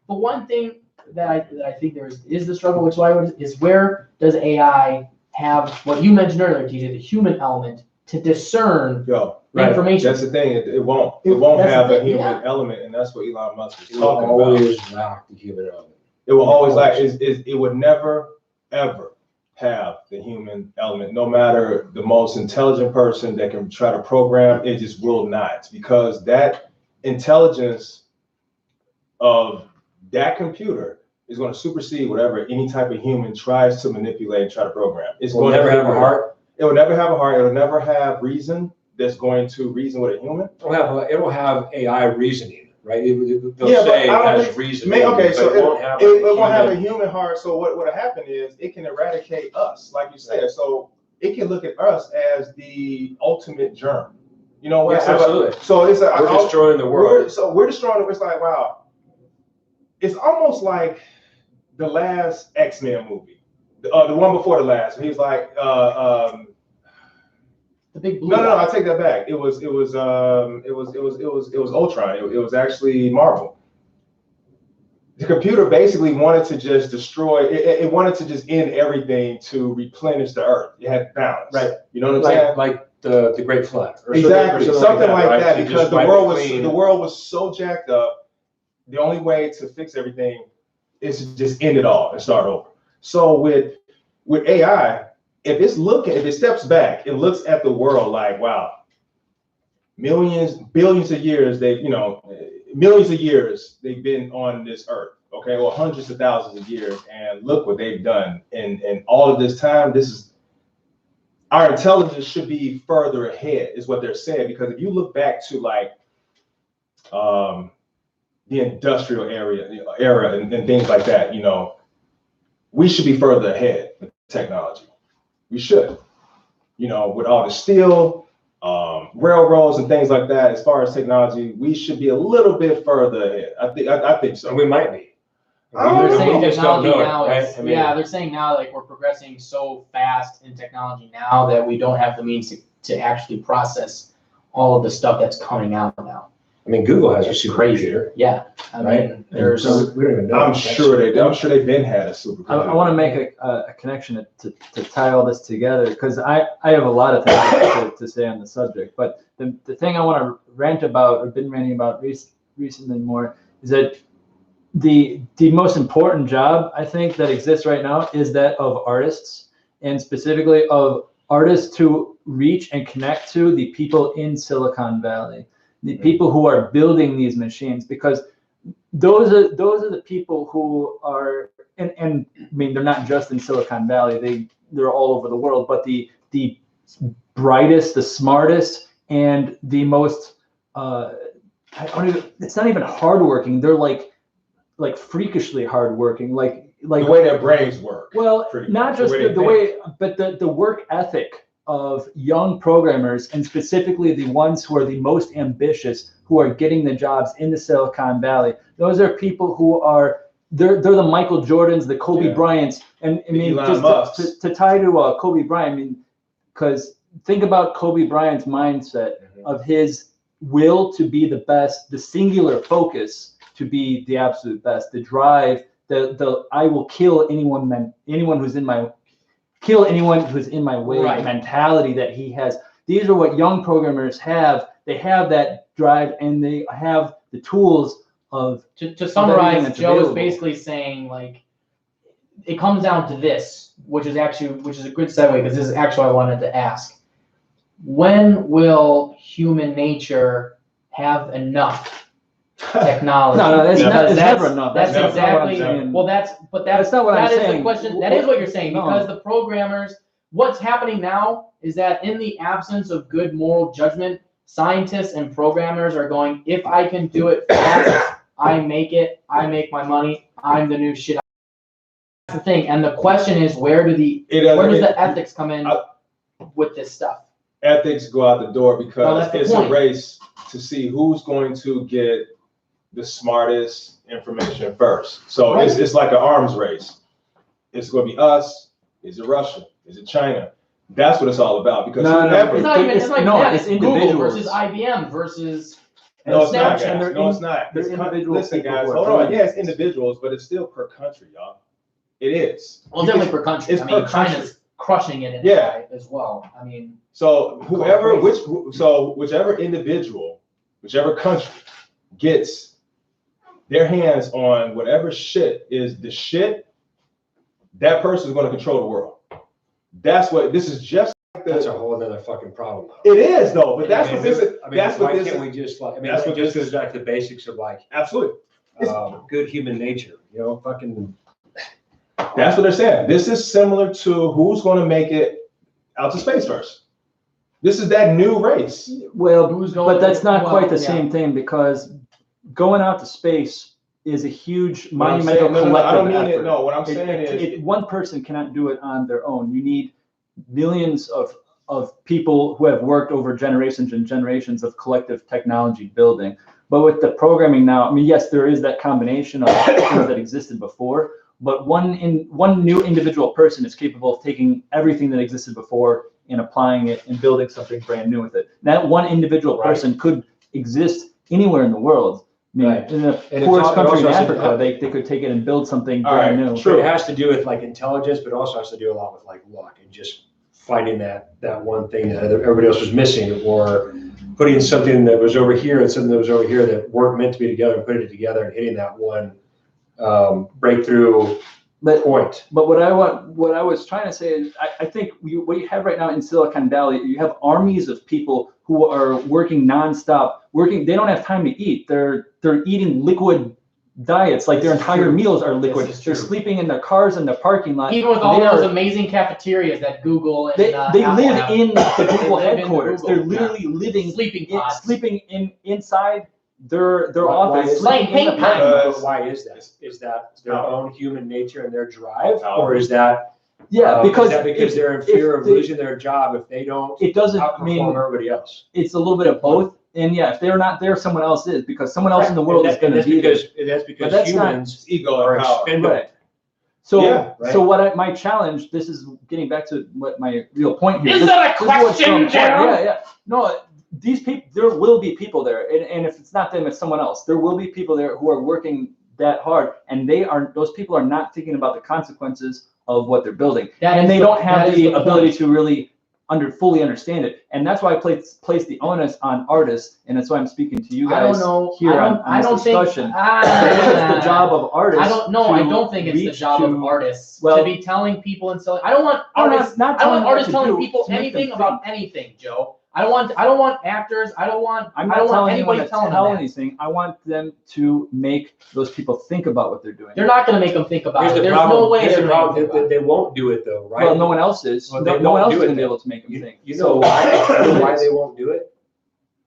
The one thing that I think there is the struggle, which is where does AI have what you mentioned earlier, TJ, the human element to discern information. That's the thing. It won't have a human element, and that's what Elon Musk is talking about. Always lack the human element. It will always lack. It would never ever have the human element. No matter the most intelligent person that can try to program, it just will not, because that intelligence of that computer is going to supersede whatever any type of human tries to manipulate and try to program. It's Will going never to have a heart. It will never have a heart. It will never have reason that's going to reason with a human. It will have AI reasoning, right? They'll Yeah, but say I don't it has think- reasoning. Okay, but so it won't have it won't have a human- human heart. So what would happen is it can eradicate us, like you said. So it can look at us as the ultimate germ. You know what? Yeah, absolutely. So it's like We're destroying the world. We're destroying it. It's like, wow. It's almost like the last X-Men movie, the one before the last. He was like, The big blue. no, I take that back. It was Ultron. It was actually Marvel. The computer basically wanted to just destroy. It wanted to just end everything to replenish the Earth. It had balance. Right. You know what I'm saying? Like the Great Flood. Or Exactly, something like right? that, To because just the wipe world it was clean. the world was so jacked up. The only way to fix everything is to just end it all and start over. So with AI, if it steps back, it looks at the world like, wow, billions of years millions of years they've been on this earth, okay, or hundreds of thousands of years, and look what they've done in all of this time. Our intelligence should be further ahead, is what they're saying, because if you look back to like the industrial era and things like that, we should be further ahead with technology. We should, with all the steel, railroads and things like that. As far as technology, we should be a little bit further ahead. I think so. And we might be. They're saying We just don't technology know it, now right? is, I mean- they're saying now like we're progressing so fast in technology now that we don't have the means to actually process all of the stuff that's coming out now. I mean, Google has a It's supercomputer, Yeah, I right? mean, there's So we don't even know. I'm sure they've been had a supercomputer. I want to make a connection to tie all this together, because I have a lot of things to say on the subject. But the thing I want to rant about, or been ranting about recently more, is that the most important job I think that exists right now is that of artists, and specifically of artists to reach and connect to the people in Silicon Valley, the people who are building these machines, because those are the people who are, and I mean, they're not just in Silicon Valley, they're all over the world, but the brightest, the smartest, and the most it's not even hardworking, they're like freakishly hardworking, like the way their brains work. well, pretty not much, just the way they the way, but the work ethic of young programmers, and specifically the ones who are the most ambitious, who are getting the jobs in the Silicon Valley. Those are people who are, they're the Michael Jordans, the Kobe Bryants, and I mean, Elon just to tie to Kobe Bryant, I mean, because think about Kobe Bryant's mindset of his will to be the best, the singular focus to be the absolute best, the drive, the I will kill anyone who's in my way Right. mentality that he has. These are what young programmers have. They have that drive, and they have the tools of. to summarize, that's Joe is available. basically saying like it comes down to this, which is a good segue, because this is actually what I wanted to ask. When will human nature have enough technology? No, it's Because never enough. That's That's not what I'm exactly saying. well. That's That's not what I'm that is saying. the question. That is what you're saying, No. because the programmers. What's happening now is that in the absence of good moral judgment, scientists and programmers are going, if I can do it fast, I make it. I make my money. I'm the new shit. That's the thing. And the question is, where does the ethics come in with this stuff? Ethics go out the door, because that's the it's point. a race to see who's going to get the smartest information first. So Right. it's like an arms race. It's going to be us. Is it Russia? Is it China? That's what it's all about. Because No, whoever, It's not even. It's like that. it's It's Google individuals. versus IBM versus. no, it's not, Snapchat. guys. No, it's not. They're It's individual listen, people guys. who are Hold on. doing Yeah, it's this. individuals, but it's still per country, y'all. It is. Well, definitely per country. It's I mean, per country. China's crushing it in Yeah. AI as well. I mean, So whichever individual, whichever country gets their hands on whatever shit is the shit, that person is going to control the world. That's what this is. Just like That's a whole other fucking problem. it is though. But that's I mean, what this is. I mean, That's why what this can't is. we just like? I mean, That's it what just this goes back to the basics of like Absolutely. good human nature. You know, fucking. That's what they're saying. This is similar to who's going to make it out to space first. This is that new race. Well, Who's going but that's to- not well, quite the yeah. same thing, because going out to space is a huge What I'm monumental saying- no, collective I don't mean effort. it. No, what I'm saying is, One person cannot do it on their own. You need millions of people who have worked over generations and generations of collective technology building. But with the programming now, I mean, yes, there is that combination of things that existed before, but one new individual person is capable of taking everything that existed before and applying it and building something brand new with it. That one individual person could exist anywhere in the world. I mean, in the And poorest it country in also has to Africa, do- they could take it and build something All brand right, new. true. It has to do with like intelligence, but also has to do a lot with like luck and just finding that one thing that everybody else was missing, or putting something that was over here and something that was over here that weren't meant to be together and putting it together and hitting that one breakthrough point. But what I was trying to say is, I think what you have right now in Silicon Valley, you have armies of people who are working nonstop. They don't have time to eat. They're eating liquid diets, like their entire meals are liquid. This is They're true. sleeping in their cars in the parking lot. Even with all They those are- amazing cafeterias that Google and They Apple live have. in the They Google live in headquarters. Google, They're literally living sleeping pods. sleeping inside their Why office, is- sleeping in the Playing parking paint. lot. But why is that? Is that their Power. own human nature and their drive, Power. or is that Yeah, because because they're in fear of they- losing their job if they don't It doesn't outperform mean everybody else? it's a little bit of both. And yeah, if they're not there, someone else is, because someone else in the world is going to that's be there. that's because that's not- humans ego are and power. expendable. Right. So, Yeah, right. so my challenge, this is getting back to what my real point here. Is This- that a this is what's so question, important. Jim? Yeah. No, these people, there will be people there. And if it's not them, it's someone else. There will be people there who are working that hard, and those people are not thinking about the consequences of what they're building. And they don't have the ability to really fully understand it. And that's why I place the onus on artists, and that's why I'm speaking to you I don't guys know. here on I this don't think. discussion. It's the job of artists. I don't know. I don't think it's the reach job of to- artists well- to be telling people and selling. I don't want I'm artists. not I telling want artists them what to telling do, people to make them anything about anything, Joe. I don't want actors. I don't want anybody telling them that. anything. I want them to make those people think about what they're doing. They're not going to make them think about Here's it. the There's problem. no way Here's they're the going to problem. think about They it. won't do it though, right? Well, no one else is. Well, they no one won't else do is it, going to be though. able to make them think. You know why? You know why they won't do it?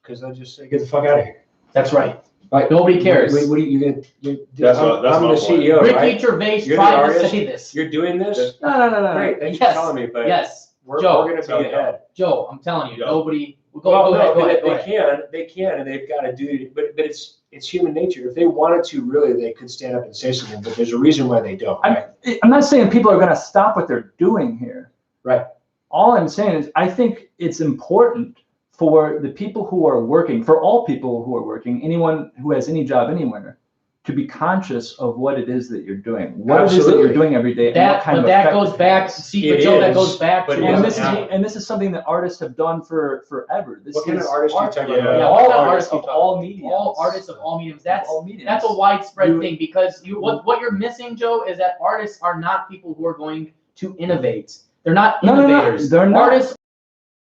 Because they'll just say, "Get the fuck out of here." That's right. Right. Nobody cares. What are you gonna? That's I'm my the point. CEO, Ricky right? Gervais You're the tried to artist. say this. You're doing this. No. Great. Thanks Yes. for telling me, but Yes, we're Joe. going to Tell be me. ahead. Joe, I'm telling you, Yeah. nobody. Go Well, ahead. no, Go they ahead. can, and they've got to do it. But it's human nature. If they wanted to, really, they could stand up and say something. But there's a reason why they don't. I'm not saying people are going to stop what they're doing here. Right. All I'm saying is I think it's important for the people who are working, for all people who are working, anyone who has any job anywhere, to be conscious of what it is that you're doing, what it is that Absolutely. you're doing every day, and what kind of That effect goes it back. has. See, but It Joe, that is, goes back but to it And doesn't happen. this is something that artists have done for forever. This What kind is of artists are you talking about? Yeah. all all artists artists of keep all mediums. all artists of all mediums. That's all mediums. That's a widespread You- thing because what you're missing, Joe, is that artists are not people who are going to innovate. They're not No, innovators. they're not.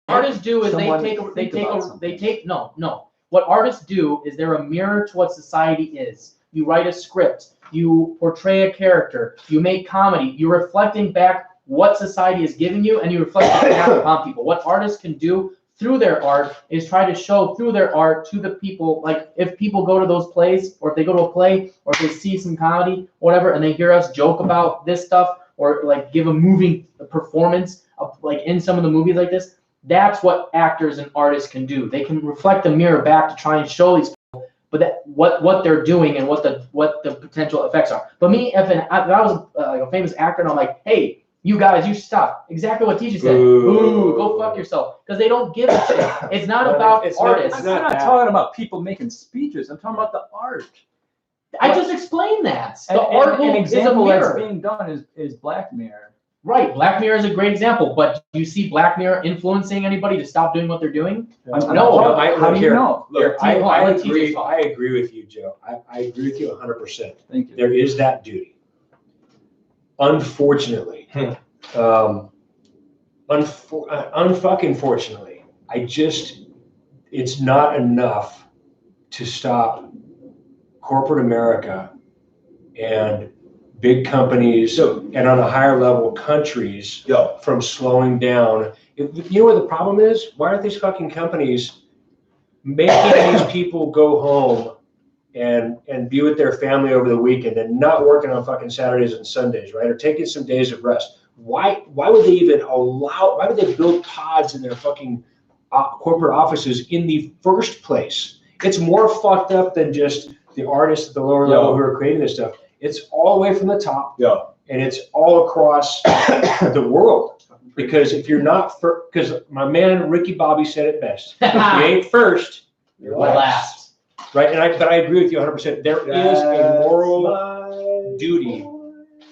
Artists do is Someone they think about something. take no. What artists do is they're a mirror to what society is. You write a script, you portray a character, you make comedy, you're reflecting back what society is giving you, and you reflect it back upon people. What artists can do through their art is try to show through their art to the people, like if people go to those plays, or if they go to a play, or if they see some comedy, whatever, and they hear us joke about this stuff, or like give a moving performance of, like in some of the movies like this, that's what actors and artists can do. They can reflect the mirror back to try and show these people, but that what they're doing and what the potential effects are. But me, if I was like a famous actor and I'm like, hey, you guys, you stop. Exactly what TJ said. Ooh, go fuck yourself. Because they don't give a shit. It's not about artists. I'm not talking about people making speeches. I'm talking about the art. I just explained that. The And art an is a example that's mirror. being done is Black Mirror. Right, Black Mirror is a great example, but do you see Black Mirror influencing anybody to stop doing what they're doing? I'm No, not- I- how do you here. know? Look, Hold on, I let TJ agree. talk. I agree with you, Joe. I agree with you 100%. Thank you. There is that duty. Unfortunately, unfucking fortunately, it's not enough to stop corporate America and big companies and on a higher level countries from slowing down. You know what the problem is? Why aren't these fucking companies making these people go home and be with their family over the weekend and not working on fucking Saturdays and Sundays, right? Or taking some days of rest? Why would they even why would they build pods in their fucking corporate offices in the first place? It's more fucked up than just the artists at the lower level who are creating this stuff. It's all the way from the top, and it's all across the world. Because if you're not, because my man Ricky Bobby said it best: if you ain't first, you're last. Right? But I agree with you 100%. There is a moral duty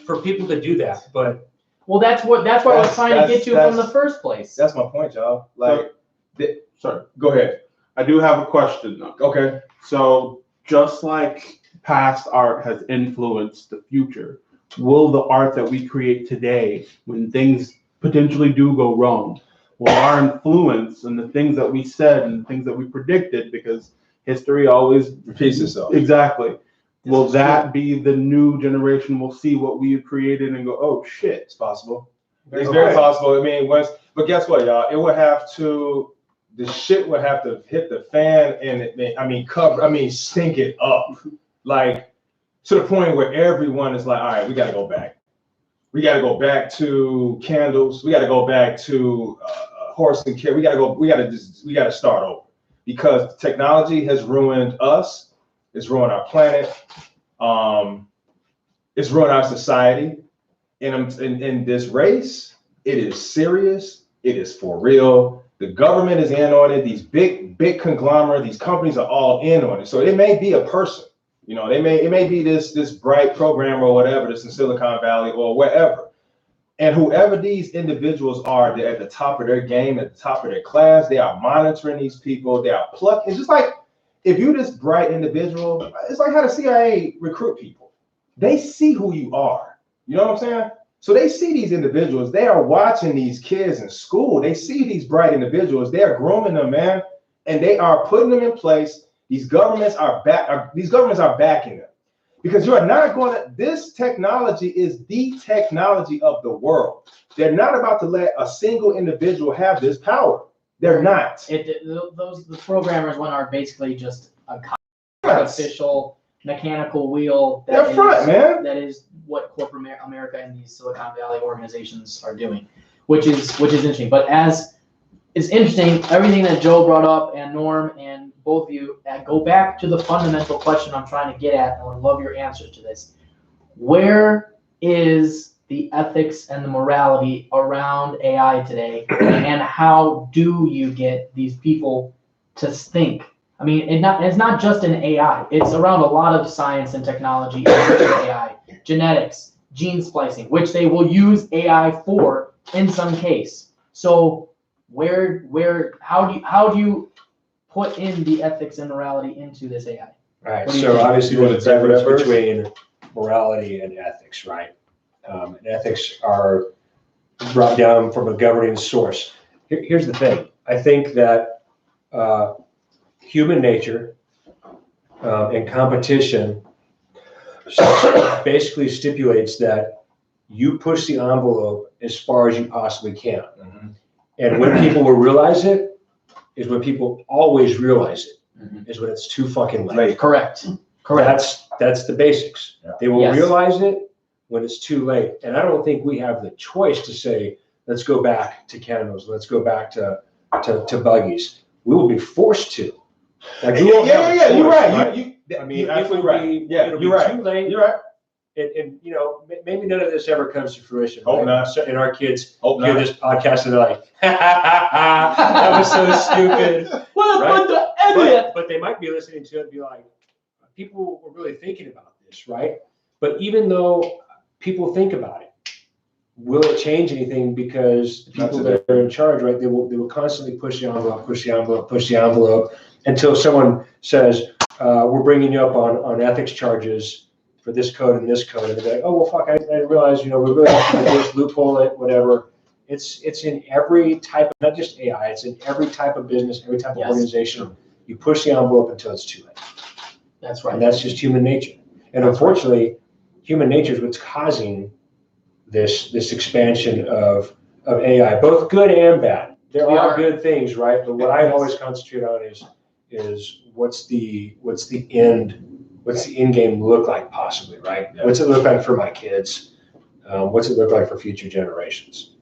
for people to do that. But that's what I was trying to get to from the first place. That's my point, y'all. Like, sorry, go ahead. I do have a question though. Okay. So just like past art has influenced the future, will the art that we create today, when things potentially do go wrong, will our influence and the things that we said and the things that we predicted, because history always repeats itself. Exactly. Will that be the new generation will see what we have created and go, oh shit? It's possible. It's very possible. I mean, but guess what, y'all? It would have to, the shit would have to hit the fan and stink it up. Like, to the point where everyone is like, all right, we got to go back. We got to go back to candles. We got to go back to horse and carriage. We got to start over, because technology has ruined us. It's ruined our planet. It's ruined our society. In this race, it is serious. It is for real. The government is in on it. These big conglomerate, these companies are all in on it. So it may be a person. You know, it may be this bright programmer or whatever that's in Silicon Valley or wherever. And whoever these individuals are, they're at the top of their game, at the top of their class. They are monitoring these people. They are plucking. It's just like, if you're this bright individual, it's like how the CIA recruit people. They see who you are. You know what I'm saying? So they see these individuals. They are watching these kids in school. They see these bright individuals. They are grooming them, man, and they are putting them in place. These governments are backing them, because you are not going to. This technology is the technology of the world. They're not about to let a single individual have this power. They're not. The programmers are basically just a artificial mechanical wheel. That is what corporate America and these Silicon Valley organizations are doing, which is interesting. But as it's interesting, everything that Joe brought up and Norm and both of you, go back to the fundamental question I'm trying to get at. I would love your answers to this. Where is the ethics and the morality around AI today, and how do you get these people to think? I mean, it's not just in AI. It's around a lot of science and technology, AI, genetics, gene splicing, which they will use AI for in some case. So how do you put in the ethics and morality into this AI? All right. So obviously there's a difference between morality and ethics, right? And ethics are brought down from a governing source. Here's the thing. I think that human nature and competition basically stipulates that you push the envelope as far as you possibly can. Mm-hmm. And when people will realize it is when people always realize it, is when it's too fucking late. Correct. That's the basics. Yeah. They will realize it when it's too late. And I don't think we have the choice to say, let's go back to candles. Let's go back to buggies. We will be forced to. Like, you're right. You're right. Too late. You're right. And maybe none of this ever comes to fruition. Hope not. And our kids hear this podcast and they're like, that was so stupid. But they might be listening to it and be like, people were really thinking about this, right? But even though people think about it, will it change anything? Because the people that are in charge, right, they will constantly push the envelope until someone says, we're bringing you up on ethics charges for this code and this code. And they're like, oh, well, fuck, I didn't realize, we really have to do this, loophole it, whatever. It's in every type of, not just AI, it's in every type of business, every type of organization. You push the envelope until it's too late. That's right. And that's just human nature. And unfortunately, human nature is what's causing this expansion of AI, both good and bad. There are good things, right? But what I always concentrate on is what's the end game look like possibly, right? Yeah. What's it look like for my kids? What's it look like for future generations,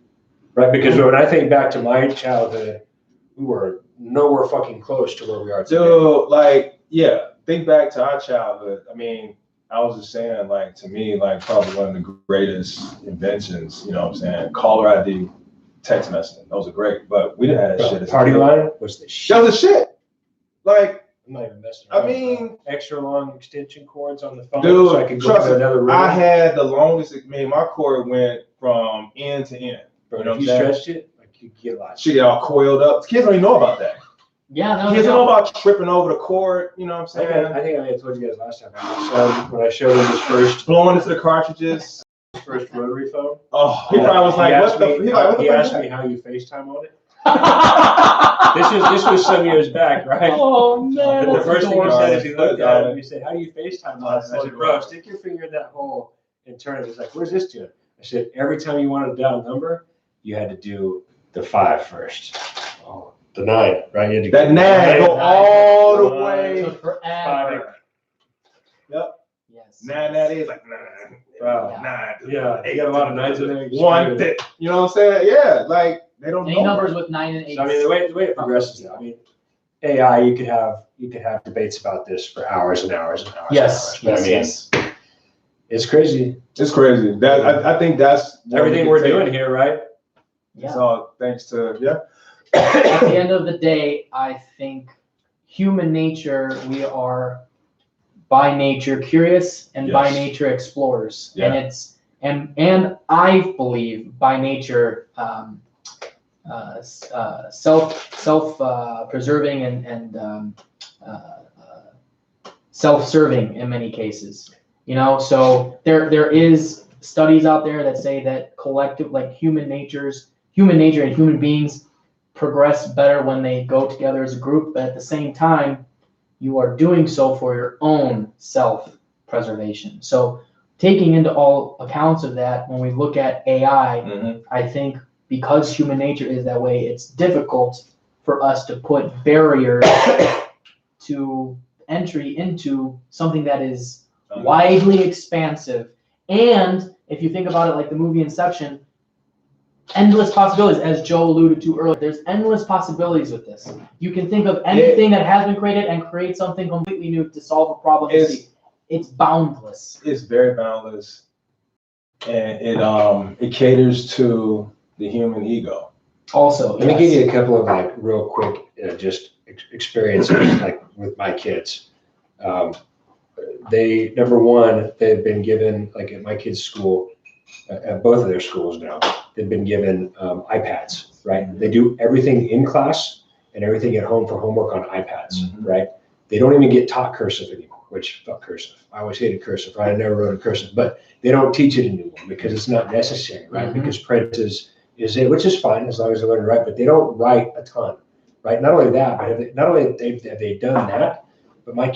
right? Because when I think back to my childhood, we were nowhere fucking close to where we are today. Dude, like, yeah, think back to our childhood. I mean, I was just saying, like, to me, like, probably one of the greatest inventions, you know what I'm saying? Caller ID, text messaging. Those are great, but we didn't have that shit. Party line was the shit. That was the shit. Like, I'm not even messing I around. mean, Extra long extension cords on the phone, dude, so I could go trust to me, another room. I had the longest, I mean, my cord went from end to end. Bro, You know if what you I'm saying? stretched it, like you get lots. Shit all coiled up. Kids don't even know about that. Yeah, no, Kids don't know about tripping over the cord, you know what I'm I saying? think I may have told you guys last time. When I showed him his Blowing into the cartridges. first rotary phone. Oh, he probably was like, what the He fuck asked is me how you FaceTime on it. that? This was some years back, right? Oh man, The that's first thing he adorable. said is he looked at it and he said, "How do you FaceTime on it?" I said, "Bro, Adorable. stick your finger in that hole and turn it." He's like, "What does this do?" I said, "Every time you wanted to dial a number, you had to do the 5 first. Oh, the 9, right? You had to that go nine go all the One, way. Took forever. Yep. Yes. Nine, that is like nine. Wow. Nine. Yeah, you got a lot of 9s in there. One, you know what I'm saying? Yeah, like they don't Any know. numbers with 9 and 8. So, I mean, the way it progresses now, I mean, AI, you could have debates about this for hours and hours and hours. Yes. And hours. But Yes. I mean, it's crazy. It's crazy. That I think that's what Everything we we're can take. doing here, right? It's Yeah. all thanks to At the end of the day, I think human nature, we are by nature curious and by Yes. nature explorers. Yeah. And it's and I believe by nature self preserving and self-serving in many cases. You know, so there is studies out there that say that collective, like human nature and human beings progress better when they go together as a group, but at the same time, you are doing so for your own self-preservation. So taking into all accounts of that, when we look at AI, I think because human nature is that way, it's difficult for us to put barriers to entry into something that is widely expansive. And if you think about it like the movie Inception, endless possibilities, as Joe alluded to earlier. There's endless possibilities with this. You can think of anything that has been created and create something completely new to solve a problem. It's boundless. It's very boundless, and it caters to the human ego. Also, Let me give you a couple of like real quick just experiences like with my kids. They, number one, they've been given, like at my kids' school, at both of their schools now, they've been given iPads, right? They do everything in class and everything at home for homework on iPads, right? They don't even get taught cursive anymore, which, fuck cursive. I always hated cursive. I never wrote in cursive, but they don't teach it anymore because it's not necessary, right? Because print is it, which is fine as long as they learn to write, but they don't write a ton, right? Not only that, but have they done that, but my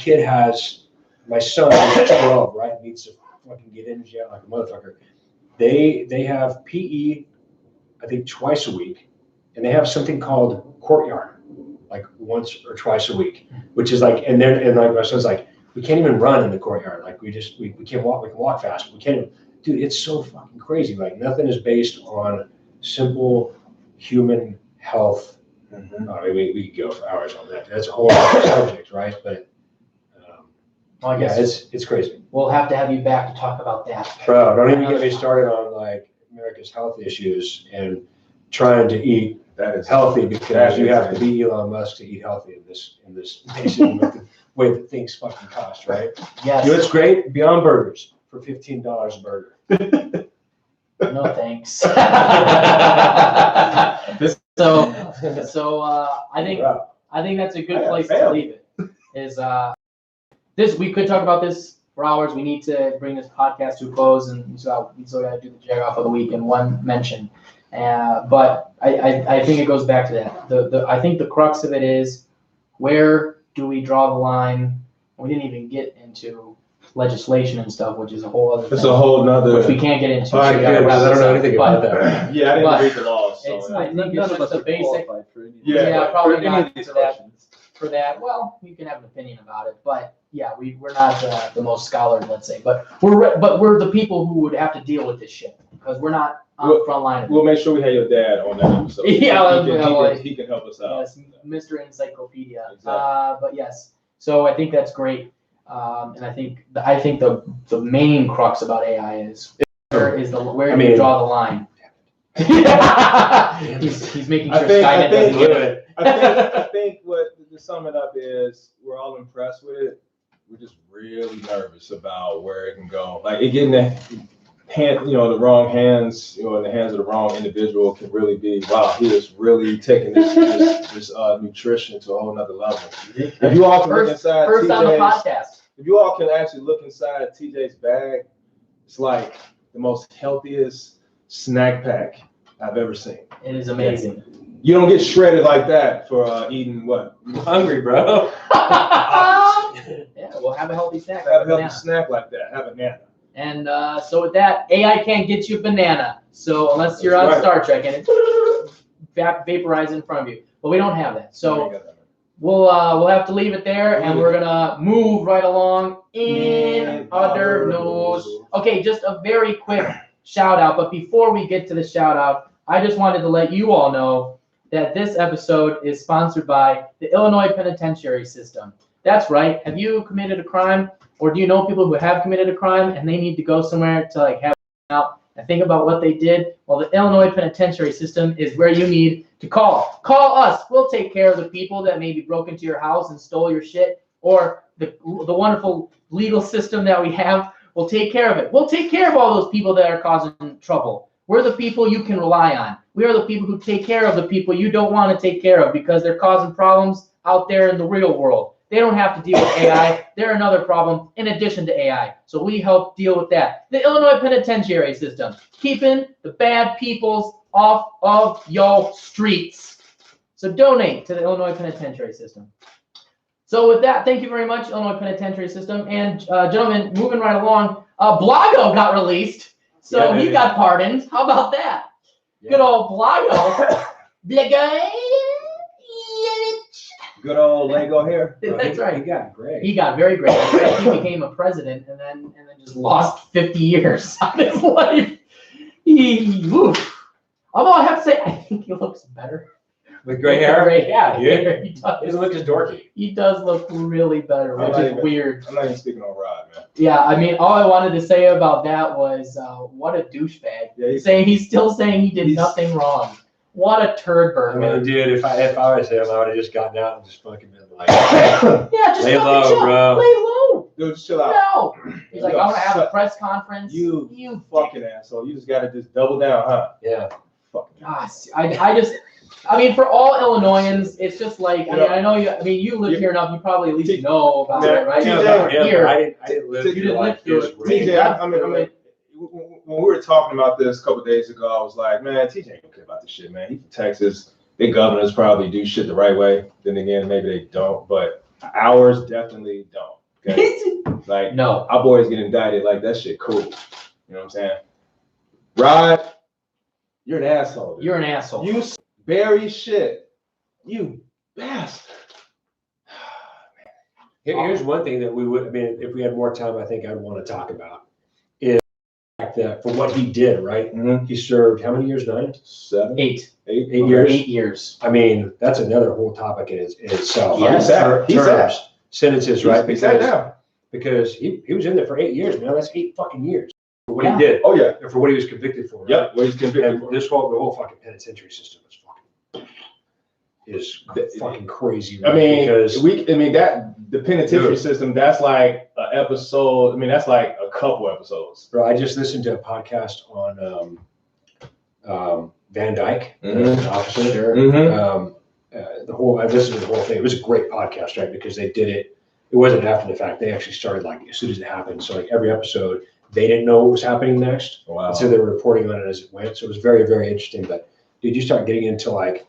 son is 12, right? Needs to fucking get in jail like a motherfucker. They have PE, I think twice a week, and they have something called courtyard, like once or twice a week, which is like, and like my son's like, we can't even run in the courtyard. Like we can't walk, we can walk fast, but we can't even, dude, it's so fucking crazy. Like nothing is based on simple human health. I mean, we could go for hours on that. That's a whole other subject, right? But well, I guess it's crazy. We'll have to have you back to talk about that. Bro, don't even get me started on like America's health issues and trying to eat healthy because you have to be Elon Musk to eat healthy in this nation with the way that things fucking cost, right? Yes. You know what's great? Beyond Burgers for $15 a burger. No thanks. So I think that's a good place to leave it. Is we could talk about this for hours. We need to bring this podcast to a close, and we still got to do the Jagoff of the week in one mention. But I think it goes back to that. I think the crux of it is, where do we draw the line We didn't even get into legislation and stuff, which is a whole other It's thing, a whole nother. which we can't get into. I so we gotta wrap don't this know up. anything But- about that. Yeah, I didn't But read the laws. It's, So, I think None it's of just us the are basic. qualified for any of Yeah, this. Yeah, but probably For any not of these for that. questions. For that, well, you can have an opinion about it, but yeah, we're not the most scholars, let's say, but we're the people who would have to deal with this shit because we're not on the front line of it. we'll make sure we have your dad on that episode. Yeah, he can help us out. Yes, Mr. Encyclopedia. Exactly. But yes, so I think that's great, and I think the main crux about AI is where do you draw the line? he's making sure Skynet doesn't get it. I think what to sum it up is we're all impressed with it. We're just really nervous about where it can go. Like it getting the the wrong hands, in the hands of the wrong individual can really be, wow, he is really taking this nutrition to a whole nother level. If you all can look inside First on the TJ's, podcast. if you all can actually look inside TJ's bag, it's like the most healthiest snack pack I've ever seen. It is amazing. You don't get shredded like that for eating what? I'm hungry, bro. Yeah, we'll have a healthy snack. Have a healthy banana. snack like that. Have a banana. And so with that, AI can't get you a banana. So unless you're That's on right. Star Trek and it vaporizes in front of you, but we don't have that. So we'll have to leave it there, and we're gonna move right along in other news. Okay, just a very quick shout out. But before we get to the shout out, I just wanted to let you all know that this episode is sponsored by the Illinois Penitentiary System. That's right. Have you committed a crime, or do you know people who have committed a crime and they need to go somewhere to like have out and think about what they did? Well, the Illinois Penitentiary System is where you need to call. Call us. We'll take care of the people that maybe broke into your house and stole your shit, or the wonderful legal system that we have will take care of it. We'll take care of all those people that are causing trouble. We're the people you can rely on. We are the people who take care of the people you don't want to take care of because they're causing problems out there in the real world. They don't have to deal with AI. They're another problem in addition to AI. So we help deal with that. The Illinois Penitentiary System, keeping the bad peoples off of your streets. So donate to the Illinois Penitentiary System. So with that, thank you very much, Illinois Penitentiary System. And gentlemen, moving right along, Blago got released. So he got pardoned. How about that? Yeah. Good old Blago. Blagojevich. Good old Lego hair. That's right. He got great. He got very great. He became a president and then just lost 50 years of his life. Although I have to say, I think he looks better. With gray hair? Yeah. Yeah. He does. He doesn't look as dorky. He does look really better, which is weird. I'm not even speaking on Rod, man. Yeah, I mean, all I wanted to say about that was what a douchebag. Yeah, he's still saying he did nothing wrong. What a turd burger. I mean, dude, if I was him, I would have just gotten out and just fucking been like, yeah, just lay fucking low, chill. bro. Lay low. Dude, just chill out. No. He's like, I want to have a press conference. You fucking asshole. You just got to just double down, huh? Yeah. Gosh, I mean, for all Illinoisans, it's just like, I know you live here enough, you probably at least know about it, right? Here. I didn't live You through didn't like live through his it. reign. TJ, I mean, when we were talking about this a couple of days ago, I was like, man, TJ ain't gonna care about this shit, man. He from Texas. Their governors probably do shit the right way. Then again, maybe they don't, but ours definitely don't. Okay? Like, No. our boys get indicted, like that shit cool. You know what I'm saying? Rod, you're an asshole. Dude. You're an asshole. You bury shit. You bastard. Here's one thing that we would, I mean, if we had more time, I think I'd want to talk about is the fact that for what he did, right? Mm-hmm. He served how many years? 9? 7? 8 years. 8 years. I mean, that's another whole topic in itself. Yes. Terms, sentences, right? Because he was in there for 8 years, man. That's 8 fucking years for what Yeah. he did. Oh yeah. And for what he was convicted for. Right? Yep. What he's convicted And for. the whole fucking penitentiary system is fucking crazy. Right? I mean, because the penitentiary system, that's like an episode. I mean, that's like a couple episodes. bro, I just listened to a podcast on Van Dyke, Mhm. the officer. Mm-hmm. I listened to the whole thing. It was a great podcast, right? Because they did it. It wasn't after the fact. They actually started like as soon as it happened. So like every episode, they didn't know what was happening next. Wow. And so they were reporting on it as it went. So it was very, very interesting. But dude, you start getting into like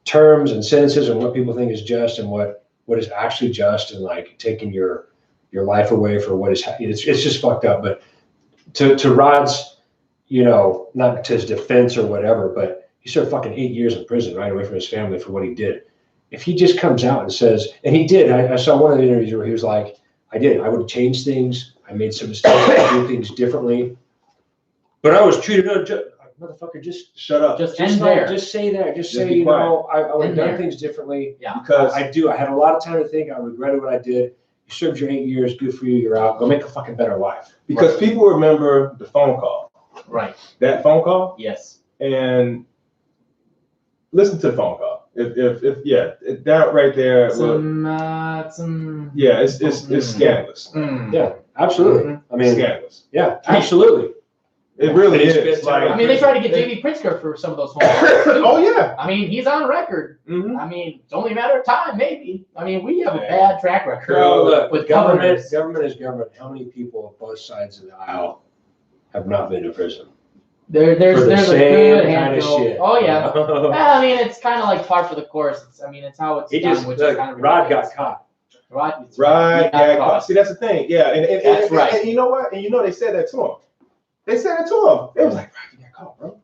terms and sentences and what people think is just and what is actually just, and like taking your your life away for what is happening. It's just fucked up. But to Rod's, not to his defense or whatever, but he served fucking 8 years in prison, right away from his family for what he did. If he just comes out and says, and he did, I saw one of the interviews where he was like, I would change things. I made some mistakes. I do things differently. But I was treated motherfucker, just shut up. Just end there. Just say that. Just say, be quiet. I would have End done there. things differently. Yeah. Because I had a lot of time to think. I regretted what I did. You served your 8 years. Good for you. You're out. Go make a fucking better life. because people remember the phone call, Right. that phone call, Yes. and listen to the phone call. If that right there, it's scandalous. Yeah, absolutely. I mean, Scandalous. yeah, absolutely. It really It's is. been- I mean, they tried to get JD Pritzker for some of those phone calls. Oh yeah. I mean, he's on record. Mhm. I mean, it's only a matter of time, maybe. I mean, we have a Yeah. bad track record Well, look, with government governors. is government. How many people on both sides of the aisle have not been to prison? There's For the a same good kind of handful. shit. Oh yeah. Well, I mean, it's kind of like par for the course. It's how it's He done, just, which look, is kind of Rod ridiculous. got caught. Right. Right. He got Yeah. caught. See, that's the thing. Yeah. And That's right. And you know what? And they said that to him. They said that to him. They was like, "Right, you got caught, bro."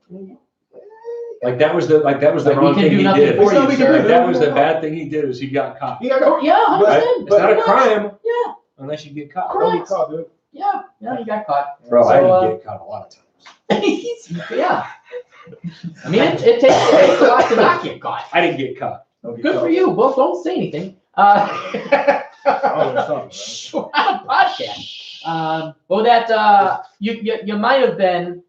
Like that was the Like, wrong we can thing do he nothing did. for you, we can sir. do. That was the bad thing he did was he got caught. He got caught. Oh, yeah, 100%. It's not a crime Yeah. unless you get caught. Don't get caught, dude. Yeah. Yeah, he got caught. Bro, I So, didn't get caught a lot of times. yeah. I mean, it takes a lot to not get caught. I didn't get caught. Don't get Good caught. for you. Well, don't say anything. I don't know something, We're on a podcast. Well, that you might have been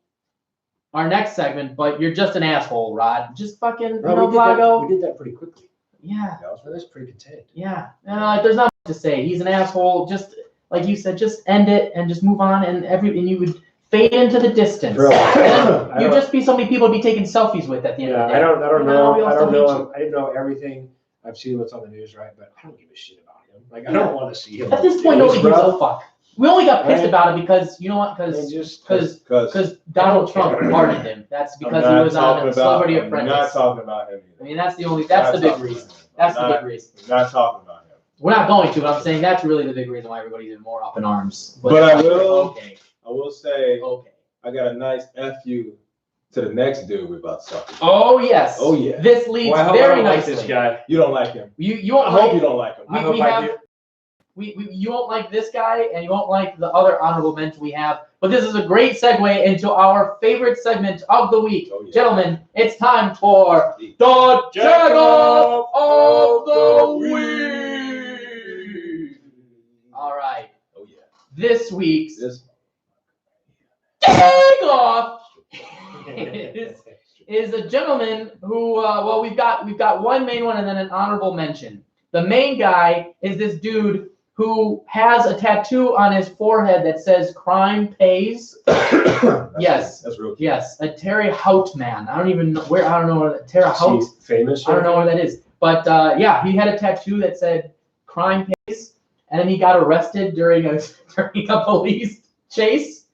our next segment, but you're just an asshole, Rod. Just fucking, Bro, we Blago. did that pretty quickly. Yeah, That's pretty contained. yeah. There's not much to say. He's an asshole. Just like you said, just end it and just move on, and you would fade into the distance. Bro, And you'd just be so many people to be taking selfies with at the end of the day. I don't we know. all I still don't hate know. I didn't know everything. I've seen what's on the news, right? But I don't give a shit about him. Like I don't want to see him. At this point, News, nobody gives bro. a fuck. We only got pissed Right. about it because you know what? And just Because Donald Trump pardoned him. That's because he was on a Celebrity I'm not Apprentice. talking about him I either. mean, that's the big reason. That's the big reason. Not talking about him. We're not going to, but I'm saying that's really the big reason why everybody's even more up in arms. But I will- Okay. I will say, Okay. I got a nice FU to the next dude we're about to talk about. Oh yes. Oh, yeah. This leads Well, I hope I very don't like nicely. this guy. You don't like him. You won't I hope like. you don't like him. We, I hope we I have. do. You won't like this guy, and you won't like the other honorable mention we have. But this is a great segue into our favorite segment of the week, Oh, yeah. gentlemen. It's time for The the Jagoff Jagoff of the week. All right, Oh yeah. this week's This Jagoff is a gentleman who, well, we've got one main one and then an honorable mention. The main guy is this dude who has a tattoo on his forehead that says "Crime Pays." Yes. That's real. Yes, a Terry Hout man. I don't even know where. I don't know where Terry Hout. Is he famous? I don't know where that is. But yeah, he had a tattoo that said "Crime Pays," and then he got arrested during a police chase.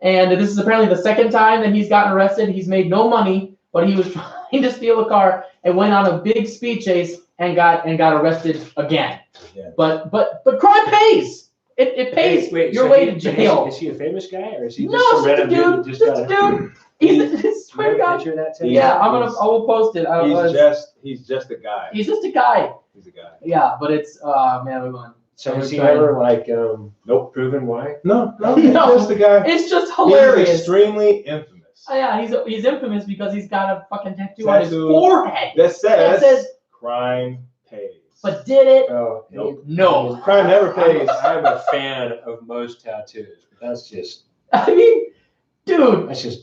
And this is apparently the second time that he's gotten arrested. He's made no money, but he was trying to steal a car and went on a big speed chase and got arrested again. Yeah. But crime pays. It pays your way to jail. Is he a famous guy or is he just No, some just a random dude dude. that Just just a got dude. He's swear to God. picture of that tattoo? Yeah, I will post it. He's just a guy. He's just a guy. He's a guy. Yeah, but it's man, we're going. So has he ever Nope. proven why? No, No. he's just a guy. It's just He's hilarious. extremely infamous. Yeah, he's infamous because he's got a fucking tattoo on his Tattoo. forehead That that says says, crime pays. but did it? Oh, Nope. No. Crime never pays. I'm a fan of most tattoos. But that's just I mean, dude, That's just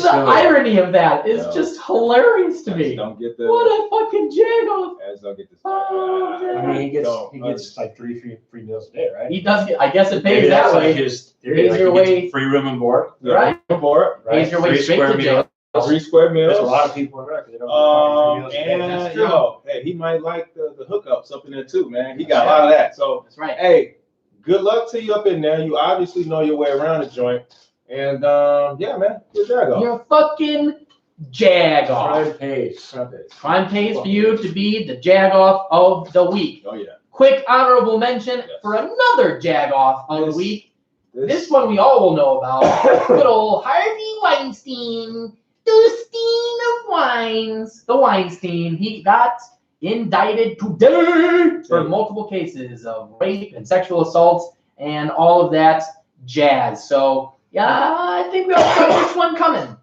the silly. irony of that is No. just hilarious to me. Don't get the. What a fucking Jagoff. Don't get this. Oh, man. I mean, he Don't. gets like three free meals a day, right? He does get, I guess it Maybe pays that that's way. like his theory. Pays Like your he gets way- free room and board, Right. For right? Pays your way 3 straight square to jail. meals. 3 square meals. There's a lot of people in America that don't get free meals a day. And That's true. hey, he might like the hookups up in there too, man. He got a lot of that. So That's right. hey, good luck to you up in there. You obviously know your way around the joint. And yeah, man, good Jagoff. You're a fucking Jagoff. Crime pays. Crime pays for you to be the Jagoff of the week. Oh yeah. quick honorable mention for another Jagoff of the week. This one we all will know about. Good old Harvey Weinstein, the Steen of Wines. The Weinstein. He got indicted today for multiple cases of rape and sexual assaults and all of that jazz. So, yeah, I think we all saw this one coming.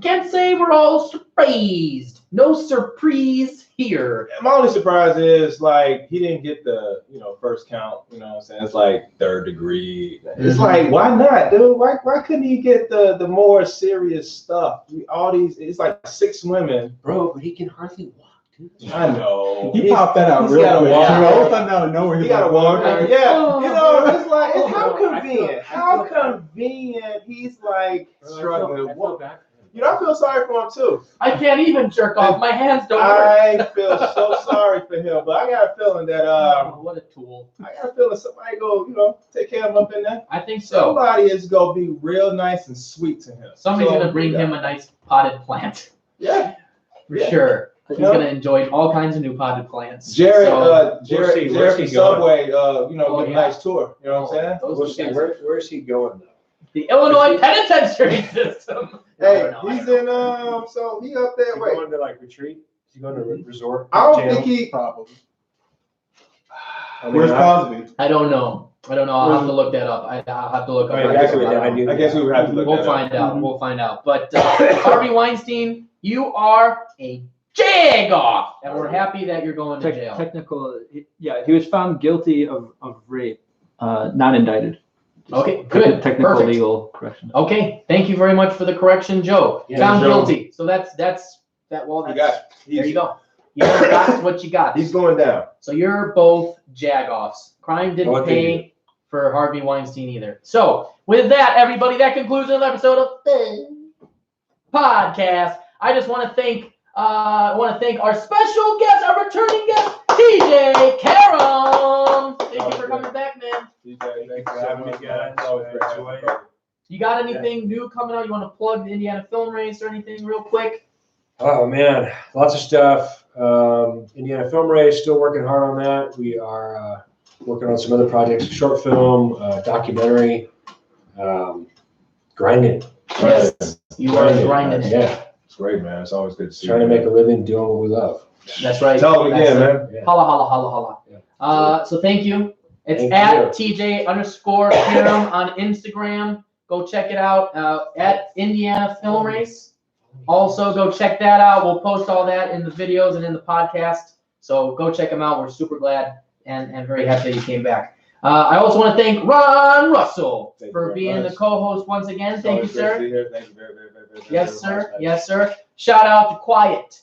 Can't say we're all surprised. No surprise here. My only surprise is like he didn't get the first count. You know what I'm saying? It's like third degree. It's like, why not, dude? Why couldn't he get the more serious stuff? All these, it's like 6 women, Bro, but he can hardly walk, dude. I know. He popped that out he's real gotta quick. walk. All of a sudden out of nowhere, He got a walker. Yeah, it's like it's how I feel- convenient. How convenient. He's like struggling. I feel sorry for him too. I can't even jerk off. My hands don't work. I feel so sorry for him, but I got a feeling that What a tool. I got a feeling somebody go take care of him up in there. I think so. Somebody is gonna be real nice and sweet to him. Somebody's So, gonna bring him a nice potted plant Yeah, for Yeah. sure. He's Yeah. gonna enjoy all kinds of new potted plants. Jared, So, Jared where's from he going? Subway, give yeah. a nice tour. You know what I'm saying? those We'll two see. guys- Where's he going though? The Illinois penitentiary system. Hey, I don't he's know. in so he up there. Is he Wait, going to like retreat? Is he going to resort? I don't jail? think he. Probably. I mean, Where's I- Cosby? I don't know. I'll have to look that up. I'll have to look up. I mean, that. actually, I do. I guess we would have to look We'll that find up. out. We'll find out. But Harvey Weinstein, you are a Jagoff, and we're happy that you're going to jail. He was found guilty of rape, not indicted. Okay, good. Technical Perfect. legal correction. Okay, thank you very much for the correction, Joe. Yeah, Found Joe. guilty. So that's that. Well, You that's, got it. there you go. You got what you got. He's going down. So you're both Jagoffs. Crime didn't Well, thank pay for Harvey Weinstein either. So with that, everybody, that concludes another episode of the podcast. I just want to thank our special guest, our returning guest, TJ Karam. Thank you for coming back, man. Thanks for having me, guys. Enjoy it. You got anything new coming out? You want to plug the Indiana Film Race or anything real quick? Oh man, lots of stuff. Indiana Film Race, still working hard on that. We are working on some other projects, short film, documentary, grinding. Yes, you are grinding it. Yeah, It's great, man. It's always good to see trying to you. make a living doing what we love. That's right. Tell them again, That's man. it. Holla, holla, holla, holla. Yeah. So thank you. It's Thank at TJ_Karam on Instagram. Go check it out. At Indiana Film Race. Also, go check that out. We'll post all that in the videos and in the podcast. So go check them out. We're super glad and very happy that you came back. I also want to thank Ron Russell Thank you for very being much. the co-host once again. It's Thank you, always great to sir. be here. Thank you very, very, very, very, Yes, very sir. much. Yes, sir. Shout out to Quiet.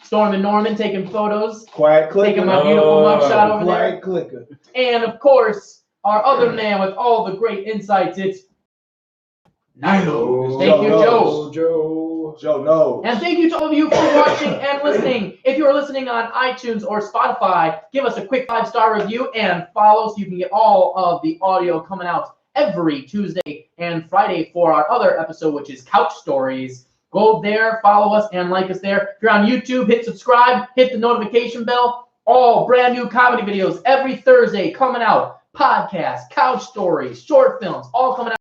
Storm and Norman taking photos. Quiet clicker. Taking my beautiful mugshot over there. Quiet clicker. And of course, our other man with all the great insights, it's Nilo. Thank you, Joe. Joe knows. And thank you to all of you for watching and listening. If you're listening on iTunes or Spotify, give us a quick 5-star review and follow so you can get all of the audio coming out every Tuesday and Friday for our other episode, which is Couch Stories. Go there, follow us, and like us there. If you're on YouTube, hit subscribe, hit the notification bell. All brand new comedy videos every Thursday coming out. Podcasts, couch stories, short films, all coming out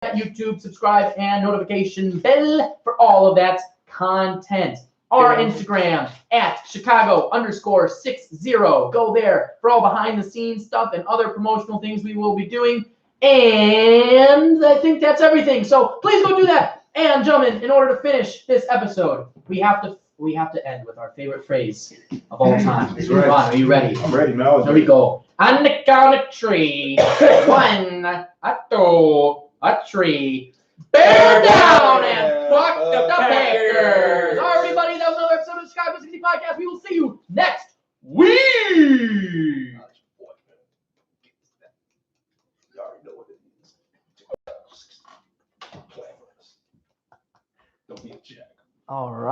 at YouTube. Subscribe and notification bell for all of that content. Our Instagram at Chicago_60. Go there for all behind the scenes stuff and other promotional things we will be doing. And I think that's everything. So please go do that. And gentlemen, in order to finish this episode, we have to end with our favorite phrase of all time. That's right. Ron, are you ready? I'm ready, man. Here we go. On the count of three. 1, 2, 3. Bear down and fuck the Packers. All right, everybody, that was another episode of the Chicago 60 Podcast. We will see you next week. Don't be a jack. All right.